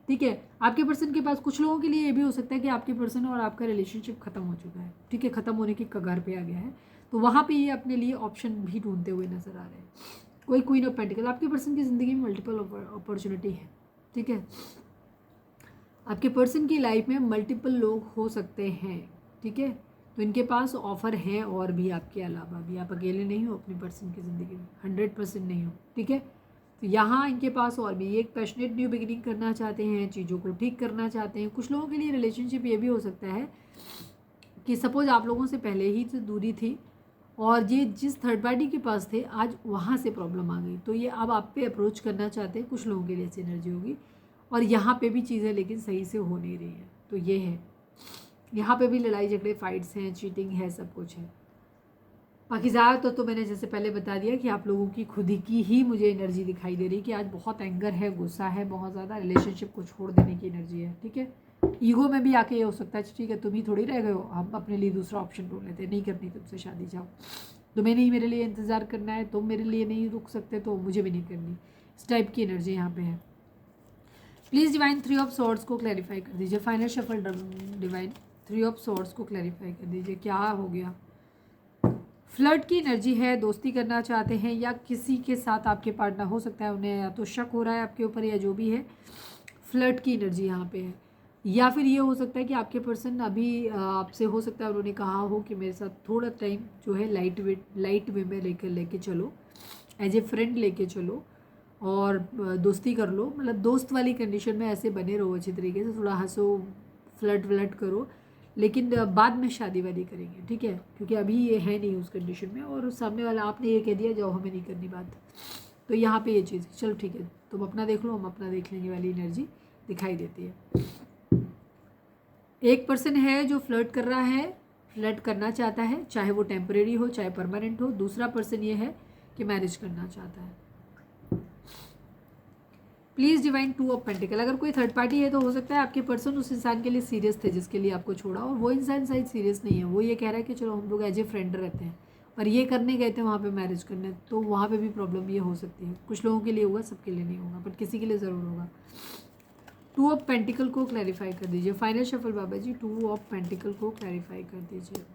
ठीक है, आपके पर्सन के पास, कुछ लोगों के लिए ये भी हो सकता है कि आपके पर्सन और आपका रिलेशनशिप खत्म हो चुका है। ठीक है, खत्म होने की कगार पे आ गया है, तो वहाँ पे ये अपने लिए ऑप्शन भी ढूंढते हुए नजर आ रहे हैं। कोई क्वीन ऑफ पेंटिकल, आपके पर्सन की ज़िंदगी में मल्टीपल अपॉर्चुनिटी है। ठीक है, आपके पर्सन की लाइफ में मल्टीपल लोग हो सकते हैं। ठीक है, तो इनके पास ऑफर हैं और भी आपके अलावा भी, आप अकेले नहीं हो अपने पर्सन की ज़िंदगी में, 100% नहीं हो। ठीक है, तो यहाँ इनके पास और भी एक पैशनेट न्यू बिगिनिंग करना चाहते हैं, चीज़ों को ठीक करना चाहते हैं। कुछ लोगों के लिए रिलेशनशिप ये भी हो सकता है कि सपोज आप लोगों से पहले ही से दूरी थी और ये जिस थर्ड पार्टी के पास थे आज वहाँ से प्रॉब्लम आ गई, तो ये अब आप पे अप्रोच करना चाहते हैं। कुछ लोगों के लिए ऐसी एनर्जी होगी, और यहाँ पे भी चीज़ें लेकिन सही से हो नहीं रही हैं, तो ये है। यहाँ पे भी लड़ाई झगड़े, फाइट्स हैं, चीटिंग है, सब कुछ है। बाकी ज़्यादा तो मैंने जैसे पहले बता दिया कि आप लोगों की खुद की ही मुझे एनर्जी दिखाई दे रही कि आज बहुत एंगर है, गुस्सा है, बहुत ज़्यादा रिलेशनशिप को छोड़ देने की एनर्जी है। ठीक है, ईगो में भी आके ये हो सकता है ठीक है तुम ही थोड़ी रह गए हो, हम अपने लिए दूसरा ऑप्शन ढूंढ लेते हैं, नहीं करनी तुमसे शादी, जाओ, तुम्हें नहीं मेरे लिए इंतज़ार करना है, तुम मेरे लिए नहीं रुक सकते तो मुझे भी नहीं करनी। इस टाइप की एनर्जी यहाँ पे है। प्लीज़ डिवाइन 3 ऑफ सॉर्ड्स को क्लैरिफाई कर दीजिए। Final shuffle divine 3 of swords को क्लैरिफाई कर दीजिए, क्या हो गया। फ्लर्ट की एनर्जी है, दोस्ती करना चाहते हैं या किसी के साथ आपके पार्टनर हो सकता है उन्हें या तो शक हो रहा है आपके ऊपर या जो भी है, फ्लर्ट की एनर्जी यहाँ पे है। या फिर ये हो सकता है कि आपके पर्सन अभी आपसे हो सकता है उन्होंने कहा हो कि मेरे साथ थोड़ा टाइम जो है लाइट वे में लेके चलो, एज ए फ्रेंड लेके चलो और दोस्ती कर लो, मतलब दोस्त वाली कंडीशन में ऐसे बने रहो अच्छी तरीके से, थोड़ा हंसो, फ्लर्ट करो, लेकिन बाद में शादी वादी करेंगे। ठीक है, क्योंकि अभी ये है नहीं उस कंडीशन में, और सामने वाला आपने ये कह दिया जाओ हमें नहीं करनी बात, तो यहाँ पे ये चीज़ चलो ठीक है तुम अपना देख लो, हम अपना देख लेंगे वाली एनर्जी दिखाई देती है। एक पर्सन है जो फ्लर्ट कर रहा है, फ्लर्ट करना चाहता है, चाहे वो टेम्परेरी हो चाहे परमानेंट हो। दूसरा पर्सन ये है कि मैरिज करना चाहता है। प्लीज़ डिवाइन 2 ऑफ पेंटिकल, अगर कोई थर्ड पार्टी है तो हो सकता है आपके पर्सन उस इंसान के लिए सीरियस थे जिसके लिए आपको छोड़ा, और वो इंसान शायद सीरियस नहीं है, वो ये कह रहा है कि चलो हम लोग एज ए फ्रेंड रहते हैं, पर ये करने गए थे वहाँ पे मैरिज करने, तो वहाँ पे भी प्रॉब्लम ये हो सकती है। कुछ लोगों के लिए होगा, सबके लिए नहीं होगा, बट किसी के लिए ज़रूर होगा। 2 ऑफ पेंटिकल को क्लैरिफाई कर दीजिए। फाइनल शफल बाबा जी, 2 ऑफ पेंटिकल को क्लैरिफाई कर दीजिए।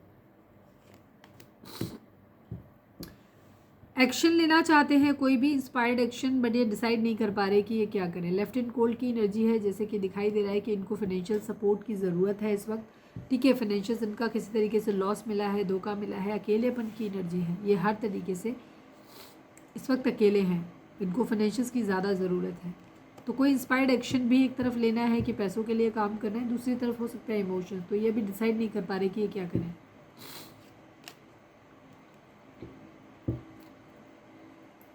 एक्शन लेना चाहते हैं कोई भी इंस्पायर्ड एक्शन, बट ये डिसाइड नहीं कर पा रहे कि ये क्या करें। लेफ्ट एंड कोल्ड की एनर्जी है, जैसे कि दिखाई दे रहा है कि इनको फाइनेंशियल सपोर्ट की ज़रूरत है इस वक्त, ठीक है। फाइनेंशियल इनका किसी तरीके से लॉस मिला है, धोखा मिला है, अकेलेपन की एनर्जी है, ये हर तरीके से इस वक्त अकेले हैं, इनको फाइनेंशियल्स की ज़्यादा ज़रूरत है। तो कोई इंस्पायर्ड एक्शन भी एक तरफ लेना है कि पैसों के लिए काम करना है, दूसरी तरफ हो सकता है इमोशन, तो ये भी डिसाइड नहीं कर पा रहे कि ये क्या करें।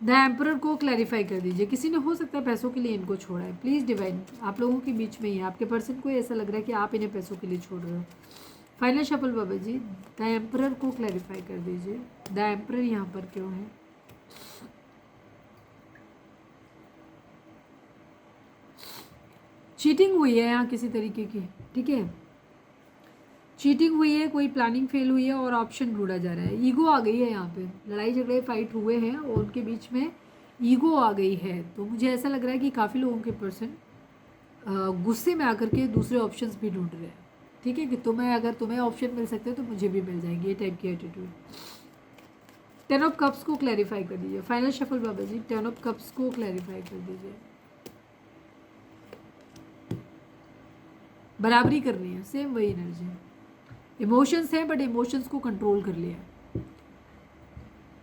द एम्परर को क्लैरिफाई कर दीजिए। किसी ने हो सकता है पैसों के लिए इनको छोड़ा है। प्लीज़ डिवाइन, आप लोगों के बीच में ही है, आपके पर्सन को ऐसा लग रहा है कि आप इन्हें पैसों के लिए छोड़ रहे हो। फाइनल शफल बाबा जी, द एम्परर को क्लैरिफाई कर दीजिए। द एम्परर यहाँ पर क्यों है? चीटिंग हुई है यहाँ किसी तरीके की, ठीक है, चीटिंग हुई है, कोई प्लानिंग फेल हुई है और ऑप्शन ढूंढा जा रहा है। ईगो आ गई है यहाँ पे, लड़ाई झगड़े फाइट हुए हैं और उनके बीच में ईगो आ गई है। तो मुझे ऐसा लग रहा है कि काफ़ी लोगों के पर्सन गुस्से में आकर के दूसरे ऑप्शंस भी ढूंढ रहे हैं, ठीक है, कि अगर तुम्हें ऑप्शन मिल सकते हैं तो मुझे भी मिल जाएंगे, ये टाइप की एटीट्यूड। 10 ऑफ कप्स को क्लैरिफाई कर दीजिए। फाइनल शफल बाबा जी, 10 ऑफ कप्स को क्लैरिफाई कर दीजिए। बराबरी करनी है, सेम वही एनर्जी, इमोशंस है बट इमोशंस को कंट्रोल कर लिया।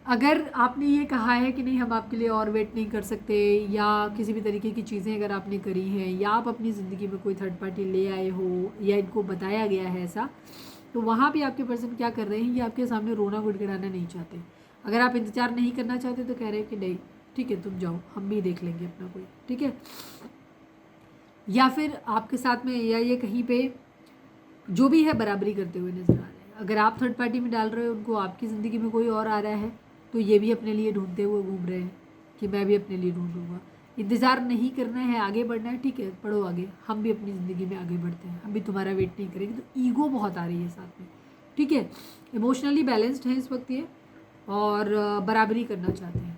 अगर आपने ये कहा है कि नहीं हम आपके लिए और वेट नहीं कर सकते, या किसी भी तरीके की चीज़ें अगर आपने करी हैं, या आप अपनी ज़िंदगी में कोई थर्ड पार्टी ले आए हो, या इनको बताया गया है ऐसा, तो वहाँ भी आपके पर्सन क्या कर रहे हैं, ये आपके सामने रोना गुड़गुड़ाना नहीं चाहते। अगर आप इंतज़ार नहीं करना चाहते तो कह रहे हैं कि नहीं ठीक है तुम जाओ, हम भी देख लेंगे अपना कोई, ठीक है। या फिर आपके साथ में, या ये कहीं पे जो भी है बराबरी करते हुए नजर आ रहे हैं। अगर आप थर्ड पार्टी में डाल रहे हो उनको, आपकी ज़िंदगी में कोई और आ रहा है, तो ये भी अपने लिए ढूंढते हुए घूम रहे हैं कि मैं भी अपने लिए ढूंढूंगा। इंतज़ार नहीं करना है, आगे बढ़ना है, ठीक है बढ़ो आगे, हम भी अपनी ज़िंदगी में आगे बढ़ते हैं, हम भी तुम्हारा वेट नहीं करेंगे। तो ईगो बहुत आ रही है साथ में, ठीक है। इमोशनली बैलेंस्ड है इस वक्त ये, और बराबरी करना चाहते हैं,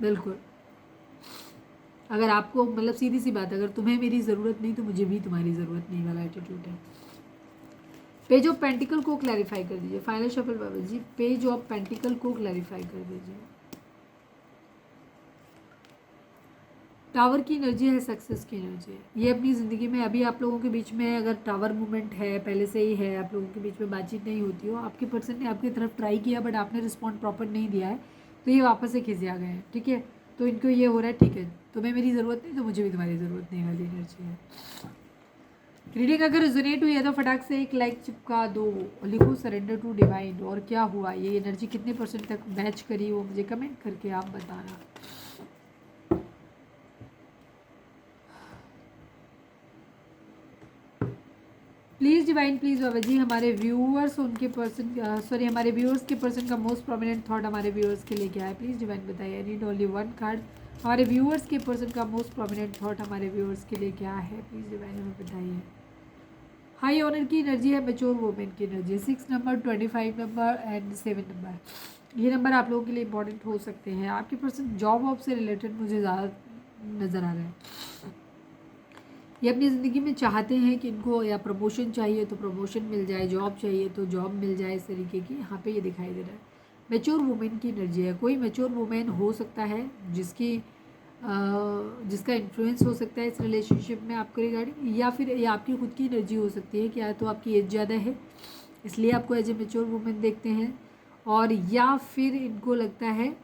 बिल्कुल। अगर आपको मतलब सीधी सी बात, अगर तुम्हें मेरी ज़रूरत नहीं तो मुझे भी तुम्हारी ज़रूरत नहीं वाला एटीट्यूड है। पेज ऑफ पेंटिकल को क्लैरिफाई कर दीजिए। फाइनल शफल बाबा जी, पेज ऑफ पेंटिकल को क्लैरिफाई कर दीजिए। टावर की एनर्जी है, सक्सेस की एनर्जी है, ये अपनी ज़िंदगी में अभी आप लोगों के बीच में अगर टावर मूवमेंट है, पहले से ही है, आप लोगों के बीच में बातचीत नहीं होती हो, आपके पर्सन ने आपकी तरफ ट्राई किया बट आपने रिस्पॉन्ड प्रॉपर नहीं दिया है, तो ये वापस से खिसिया गए हैं, ठीक है। तो इनको ये हो रहा है ठीक है तुम्हें मेरी ज़रूरत नहीं तो मुझे भी तुम्हारी ज़रूरत नहीं वाली एनर्जी है। रीडिंग अगर रिजोनेट हुई है तो फटाक से एक लाइक चिपका दो, लिखो सरेंडर टू डिवाइन। और क्या हुआ, ये एनर्जी कितने % तक मैच करी वो मुझे कमेंट करके आप बताना। प्लीज़ डिवाइन, प्लीज़ बाबा जी, हमारे व्यूअर्स उनके पर्सन सॉरी हमारे व्यूअर्स के पर्सन का मोस्ट प्रोमिनेंट थॉट हमारे व्यूअर्स के लिए क्या है, प्लीज़ डिवाइन बताइए। Need only 1 card. हमारे व्यूअर्स के पर्सन का मोस्ट प्रोमिनेंट थॉट हमारे व्यूअर्स के लिए क्या है, प्लीज़ डिवाइन हमें बताइए। हाई ऑनर की एनर्जी है, मैच्योर वुमेन की energy, 6 number, 25 number and 7 number. ये नंबर आप लोगों के लिए इंपॉर्टेंट हो सकते हैं। आपके पर्सन जॉब वॉब से रिलेटेड मुझे ज़्यादा नज़र आ रहा है। ये अपनी ज़िंदगी में चाहते हैं कि इनको या प्रमोशन चाहिए तो प्रमोशन मिल जाए, जॉब चाहिए तो जॉब मिल जाए, इस तरीके की यहाँ पे ये दिखाई दे रहा है। मैच्योर वुमेन की एनर्जी है, कोई मैच्योर वुमेन हो सकता है जिसका इन्फ्लुएंस हो सकता है इस रिलेशनशिप में आपके रिगार्डिंग, या फिर ये आपकी खुद की एनर्जी हो सकती है कि या तो आपकी एज ज़्यादा है इसलिए आपको एज ए मैच्योर वुमेन देखते हैं, और या फिर इनको लगता है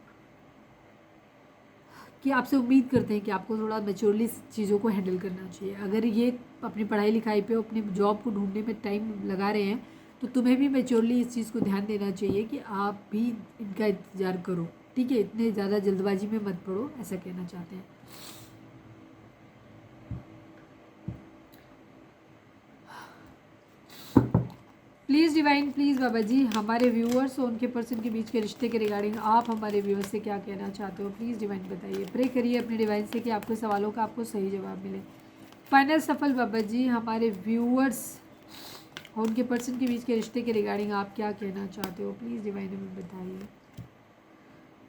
कि आपसे उम्मीद करते हैं कि आपको थोड़ा मैच्योरली चीज़ों को हैंडल करना चाहिए। अगर ये अपनी पढ़ाई लिखाई पे अपने जॉब को ढूंढने में टाइम लगा रहे हैं तो तुम्हें भी मैच्योरली इस चीज़ को ध्यान देना चाहिए कि आप भी इनका इंतज़ार करो, ठीक है, इतने ज़्यादा जल्दबाजी में मत पड़ो, ऐसा कहना चाहते हैं। प्लीज़ डिवाइन, प्लीज़ बाबा जी, हमारे व्यूअर्स और उनके पर्सन के बीच के रिश्ते के रिगार्डिंग आप हमारे व्यूअर्स से क्या कहना चाहते हो, प्लीज़ डिवाइन बताइए। प्रे करिए अपने डिवाइन से कि आपके सवालों का आपको सही जवाब मिले। फाइनल सफल बाबा जी, हमारे व्यूअर्स और उनके पर्सन के बीच के रिश्ते के रिगार्डिंग आप क्या कहना चाहते हो, प्लीज़ डिवाइन हमें बताइए।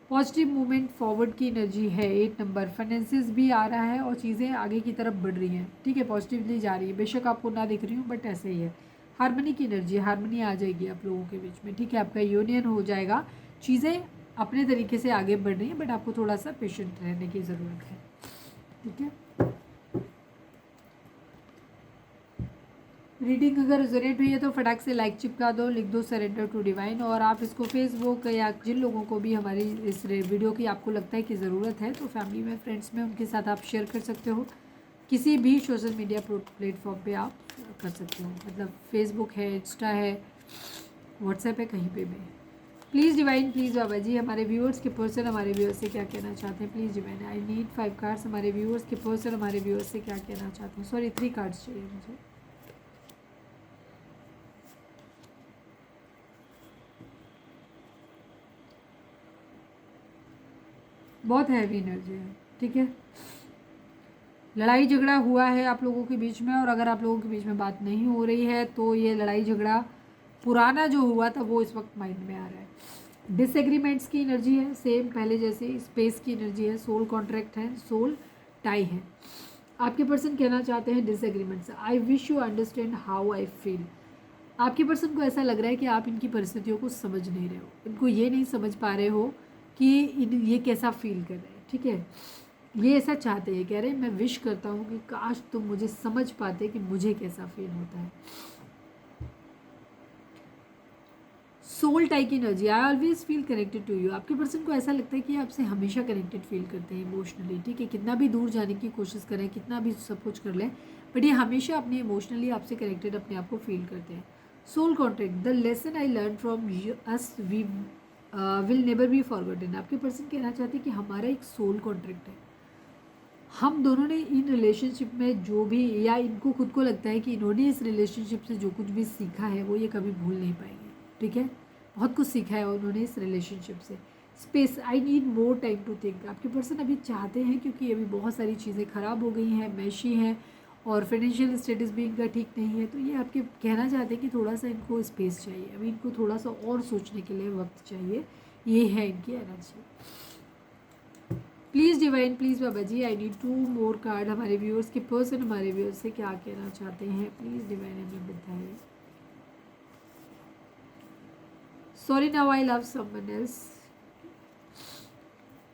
पॉजिटिव मूवमेंट फॉरवर्ड की एनर्जी है 8 नंबर। फाइनेंसिस भी आ रहा है और चीज़ें आगे की तरफ बढ़ रही हैं, ठीक है, पॉजिटिवली जा रही है। बेशक आपको ना दिख रही हूँ बट ऐसे ही है। हारमनी की एनर्जी, हारमनी आ जाएगी आप लोगों के बीच में, ठीक है, आपका यूनियन हो जाएगा। चीज़ें अपने तरीके से आगे बढ़ रही हैं बट आपको थोड़ा सा पेशेंट रहने की ज़रूरत है, ठीक है। रीडिंग अगर रिजोनेट हुई है तो फटाक से लाइक चिपका दो, लिख दो सरेंडर टू डिवाइन। और आप इसको फेसबुक या जिन लोगों को भी हमारी इस वीडियो की आपको लगता है कि ज़रूरत है तो फैमिली में, फ्रेंड्स में, उनके साथ आप शेयर कर सकते हो। किसी भी सोशल मीडिया प्लेटफॉर्म पे आप कर सकते हो, मतलब फेसबुक है, इंस्टा है, व्हाट्सएप है, कहीं पे भी। प्लीज़ डिवाइन, प्लीज़ बाबा जी, हमारे व्यूअर्स के पर्सन हमारे व्यूअर्स से क्या कहना चाहते हैं, please divine. I need 5 cards. हमारे व्यूअर्स के पर्सन हमारे व्यूअर्स से क्या कहना चाहते हैं। सॉरी 3 कार्ड्स चाहिए मुझे। बहुत हैवी एनर्जी है, ठीक है। लड़ाई झगड़ा हुआ है आप लोगों के बीच में, और अगर आप लोगों के बीच में बात नहीं हो रही है तो ये लड़ाई झगड़ा पुराना जो हुआ था वो इस वक्त माइंड में आ रहा है। डिसएग्रीमेंट्स की एनर्जी है, सेम पहले जैसे। स्पेस की एनर्जी है, सोल कॉन्ट्रैक्ट है, सोल टाई है। आपके पर्सन कहना चाहते हैं disagreements. I wish you understand how I feel. आपके पर्सन को ऐसा लग रहा है कि आप इनकी परिस्थितियों को समझ नहीं रहे हो, इनको ये नहीं समझ पा रहे हो कि ये कैसा फील कर रहे हैं, ठीक है। ये ऐसा चाहते हैं, कह रहे हैं मैं विश करता हूँ कि काश तुम मुझे समझ पाते कि मुझे कैसा फील होता है। सोल टाई की energy, I always feel connected to you. आपके पर्सन को ऐसा लगता है कि आपसे हमेशा कनेक्टेड फील करते हैं इमोशनली, ठीक है। कितना भी दूर जाने की कोशिश करें, कितना भी सब कुछ कर लें, बट ये हमेशा अपने इमोशनली आपसे कनेक्टेड अपने आप को फील करते हैं। Soul contract, the lesson I learn from us we will never be forgotten. आपके पर्सन कहना चाहते हैं कि हमारा एक सोल कॉन्ट्रैक्ट है। हम दोनों ने इन रिलेशनशिप में जो भी, या इनको खुद को लगता है कि इन्होंने इस रिलेशनशिप से जो कुछ भी सीखा है वो ये कभी भूल नहीं पाएंगे, ठीक है। बहुत कुछ सीखा है उन्होंने इस रिलेशनशिप से। Space, I need more time to think. आपके पर्सन अभी चाहते हैं, क्योंकि अभी बहुत सारी चीज़ें ख़राब हो गई हैं, मैशी हैं, और फाइनेंशियल स्टेटस भी इनका ठीक नहीं है, तो ये आपके कहना चाहते हैं कि थोड़ा सा इनको स्पेस चाहिए, अभी इनको थोड़ा सा और सोचने के लिए वक्त चाहिए। ये है इनकी एनर्जी। Please divine, please Baba ji, I need 2 more card. हमारे व्यूअर्स के पर्सन हमारे व्यूअर्स से क्या कहना चाहते हैं, प्लीज़ डिवाइन हमें बताइए। Sorry now I love someone else.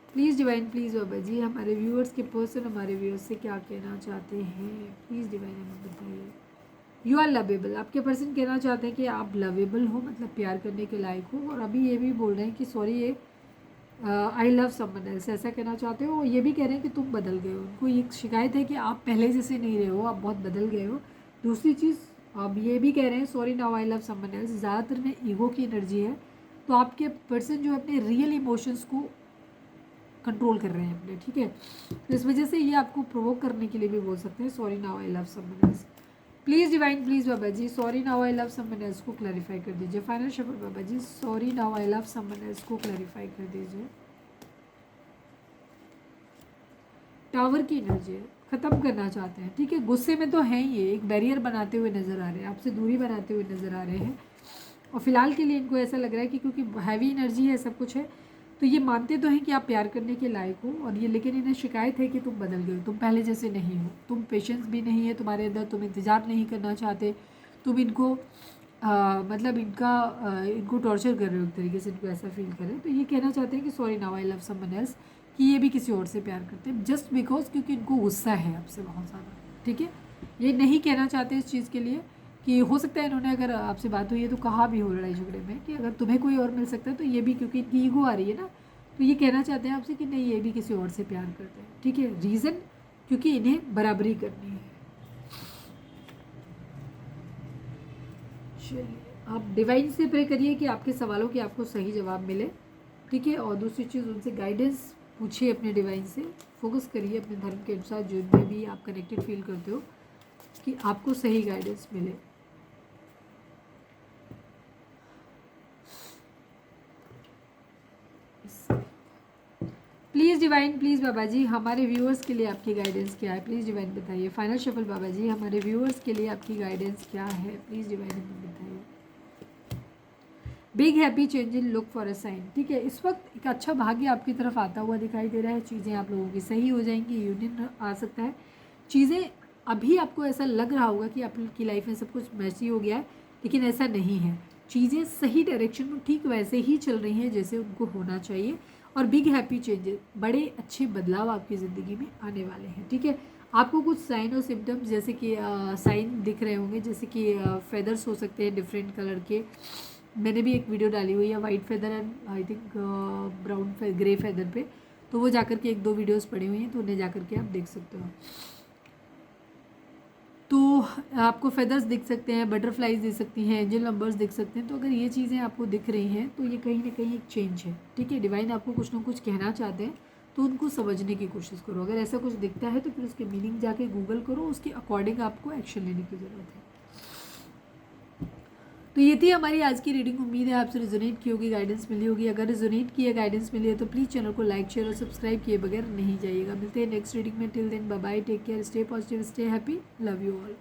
Please divine, please बाबा जी, हमारे व्यूअर्स के पर्सन हमारे व्यूअर्स से क्या कहना चाहते हैं, प्लीज़ डिवाइन हमें बताइए। You are lovable. आपके पर्सन कहना चाहते हैं कि आप लवेबल हो, मतलब प्यार करने के लायक हो। और अभी ये भी बोल रहे हैं कि सॉरी, ये आई लव समवन एल्स ऐसा कहना चाहते हो। ये भी कह रहे हैं कि तुम बदल गए हो। उनको ये शिकायत है कि आप पहले जैसे नहीं रहे हो, आप बहुत बदल गए हो। दूसरी चीज़, अब ये भी कह रहे हैं sorry now I love someone else. ज़्यादातर में ईगो की एनर्जी है, तो आपके पर्सन जो अपने रियल इमोशंस को कंट्रोल कर रहे हैं अपने, ठीक है। तो इस वजह से ये आपको प्रोवोक करने के लिए भी बोल सकते हैं sorry now I love someone else. Please divine, please बाबा जी, sorry now I love someone else को क्लैरिफाई कर दीजिए। फाइनल शफल बाबा जी, sorry now I love someone else को क्लैरिफाई कर दीजिए। टावर की एनर्जी है, ख़त्म करना चाहते हैं, ठीक है। गुस्से में तो हैं, ये एक बैरियर बनाते हुए नज़र आ रहे हैं, आपसे दूरी बनाते हुए नज़र आ रहे हैं। और फिलहाल के लिए इनको ऐसा लग रहा है कि क्योंकि हैवी एनर्जी है, सब कुछ है, तो ये मानते तो हैं कि आप प्यार करने के लायक हो। और ये, लेकिन इन्हें शिकायत है कि तुम बदल गए हो, तुम पहले जैसे नहीं हो, तुम पेशेंस भी नहीं है तुम्हारे अंदर, तुम इंतज़ार नहीं करना चाहते, तुम इनको मतलब इनको टॉर्चर कर रहे हो एक तरीके से, इनको ऐसा फील कर रहे हो। तो ये कहना चाहते हैं कि sorry now I love someone else, कि ये भी किसी और से प्यार करते हैं जस्ट बिकॉज, क्योंकि इनको गुस्सा है आपसे बहुत ज़्यादा, ठीक है। ये नहीं कहना चाहते इस चीज़ के लिए कि हो सकता है इन्होंने, अगर आपसे बात हुई है तो कहा भी हो लड़ाई झगड़े में कि अगर तुम्हें कोई और मिल सकता है, तो ये भी, क्योंकि इनकी ईगो आ रही है ना, तो ये कहना चाहते हैं आपसे कि नहीं, ये भी किसी और से प्यार करते हैं, ठीक है। रीज़न, क्योंकि इन्हें बराबरी करनी है। चलिए, आप डिवाइन से प्रे करिए कि आपके सवालों के आपको सही जवाब मिले, ठीक है। और दूसरी चीज़, उनसे गाइडेंस पूछिए अपने डिवाइन से, फोकस करिए अपने धर्म के अनुसार जो में भी आप कनेक्टेड फील करते हो, कि आपको सही गाइडेंस मिले। प्लीज़ प्लीज़ डिवाइन, प्लीज़ बाबा जी हमारे व्यूअर्स के लिए आपकी गाइडेंस क्या है, प्लीज़ डिवाइन बताइए। फाइनल शफल बाबा जी हमारे व्यूअर्स के लिए आपकी गाइडेंस क्या है, प्लीज़ डिवाइन बताइए। Big happy change in look for a sign, ठीक है। इस वक्त एक अच्छा भाग्य आपकी तरफ आता हुआ दिखाई दे रहा है। चीज़ें आप लोगों की सही हो जाएंगी, यूनियन आ सकता है। चीज़ें अभी आपको ऐसा लग रहा होगा कि आपकी लाइफ में सब कुछ मैसी हो गया है, लेकिन ऐसा नहीं है। चीज़ें सही डायरेक्शन में ठीक वैसे ही चल रही हैं जैसे उनको होना चाहिए। और बिग हैप्पी चेंजेस, बड़े अच्छे बदलाव आपकी ज़िंदगी में आने वाले हैं, ठीक है। आपको कुछ साइन और सिम्टम्स जैसे कि साइन दिख रहे होंगे, जैसे कि फेदर्स हो सकते हैं डिफरेंट कलर के। मैंने भी एक वीडियो डाली हुई है white feather and I think brown grey feather पे, तो वो जाकर के 1-2 वीडियोस पड़ी हुई हैं, तो उन्हें जाकर के आप देख सकते हो। तो आपको फेदर्स दिख सकते हैं, बटरफ्लाइज दिख सकती हैं, एंजल नंबर्स दिख सकते हैं। तो अगर ये चीज़ें आपको दिख रही हैं तो ये कहीं ना कहीं एक चेंज है, ठीक है। डिवाइन आपको कुछ ना कुछ कहना चाहते हैं, तो उनको समझने की कोशिश करो। अगर ऐसा कुछ दिखता है तो फिर उसके मीनिंग जाके गूगल करो, उसके अकॉर्डिंग आपको एक्शन लेने की ज़रूरत है। तो ये थी हमारी आज की रीडिंग। उम्मीद है आपसे रिजोनेट की होगी, गाइडेंस मिली होगी। अगर रिजोनेट की है, गाइडेंस मिली है तो प्लीज़ चैनल को लाइक शेयर और सब्सक्राइब किए बगैर नहीं जाइएगा। मिलते हैं नेक्स्ट रीडिंग में। Till then bye bye, take care, stay positive, stay happy, love you all.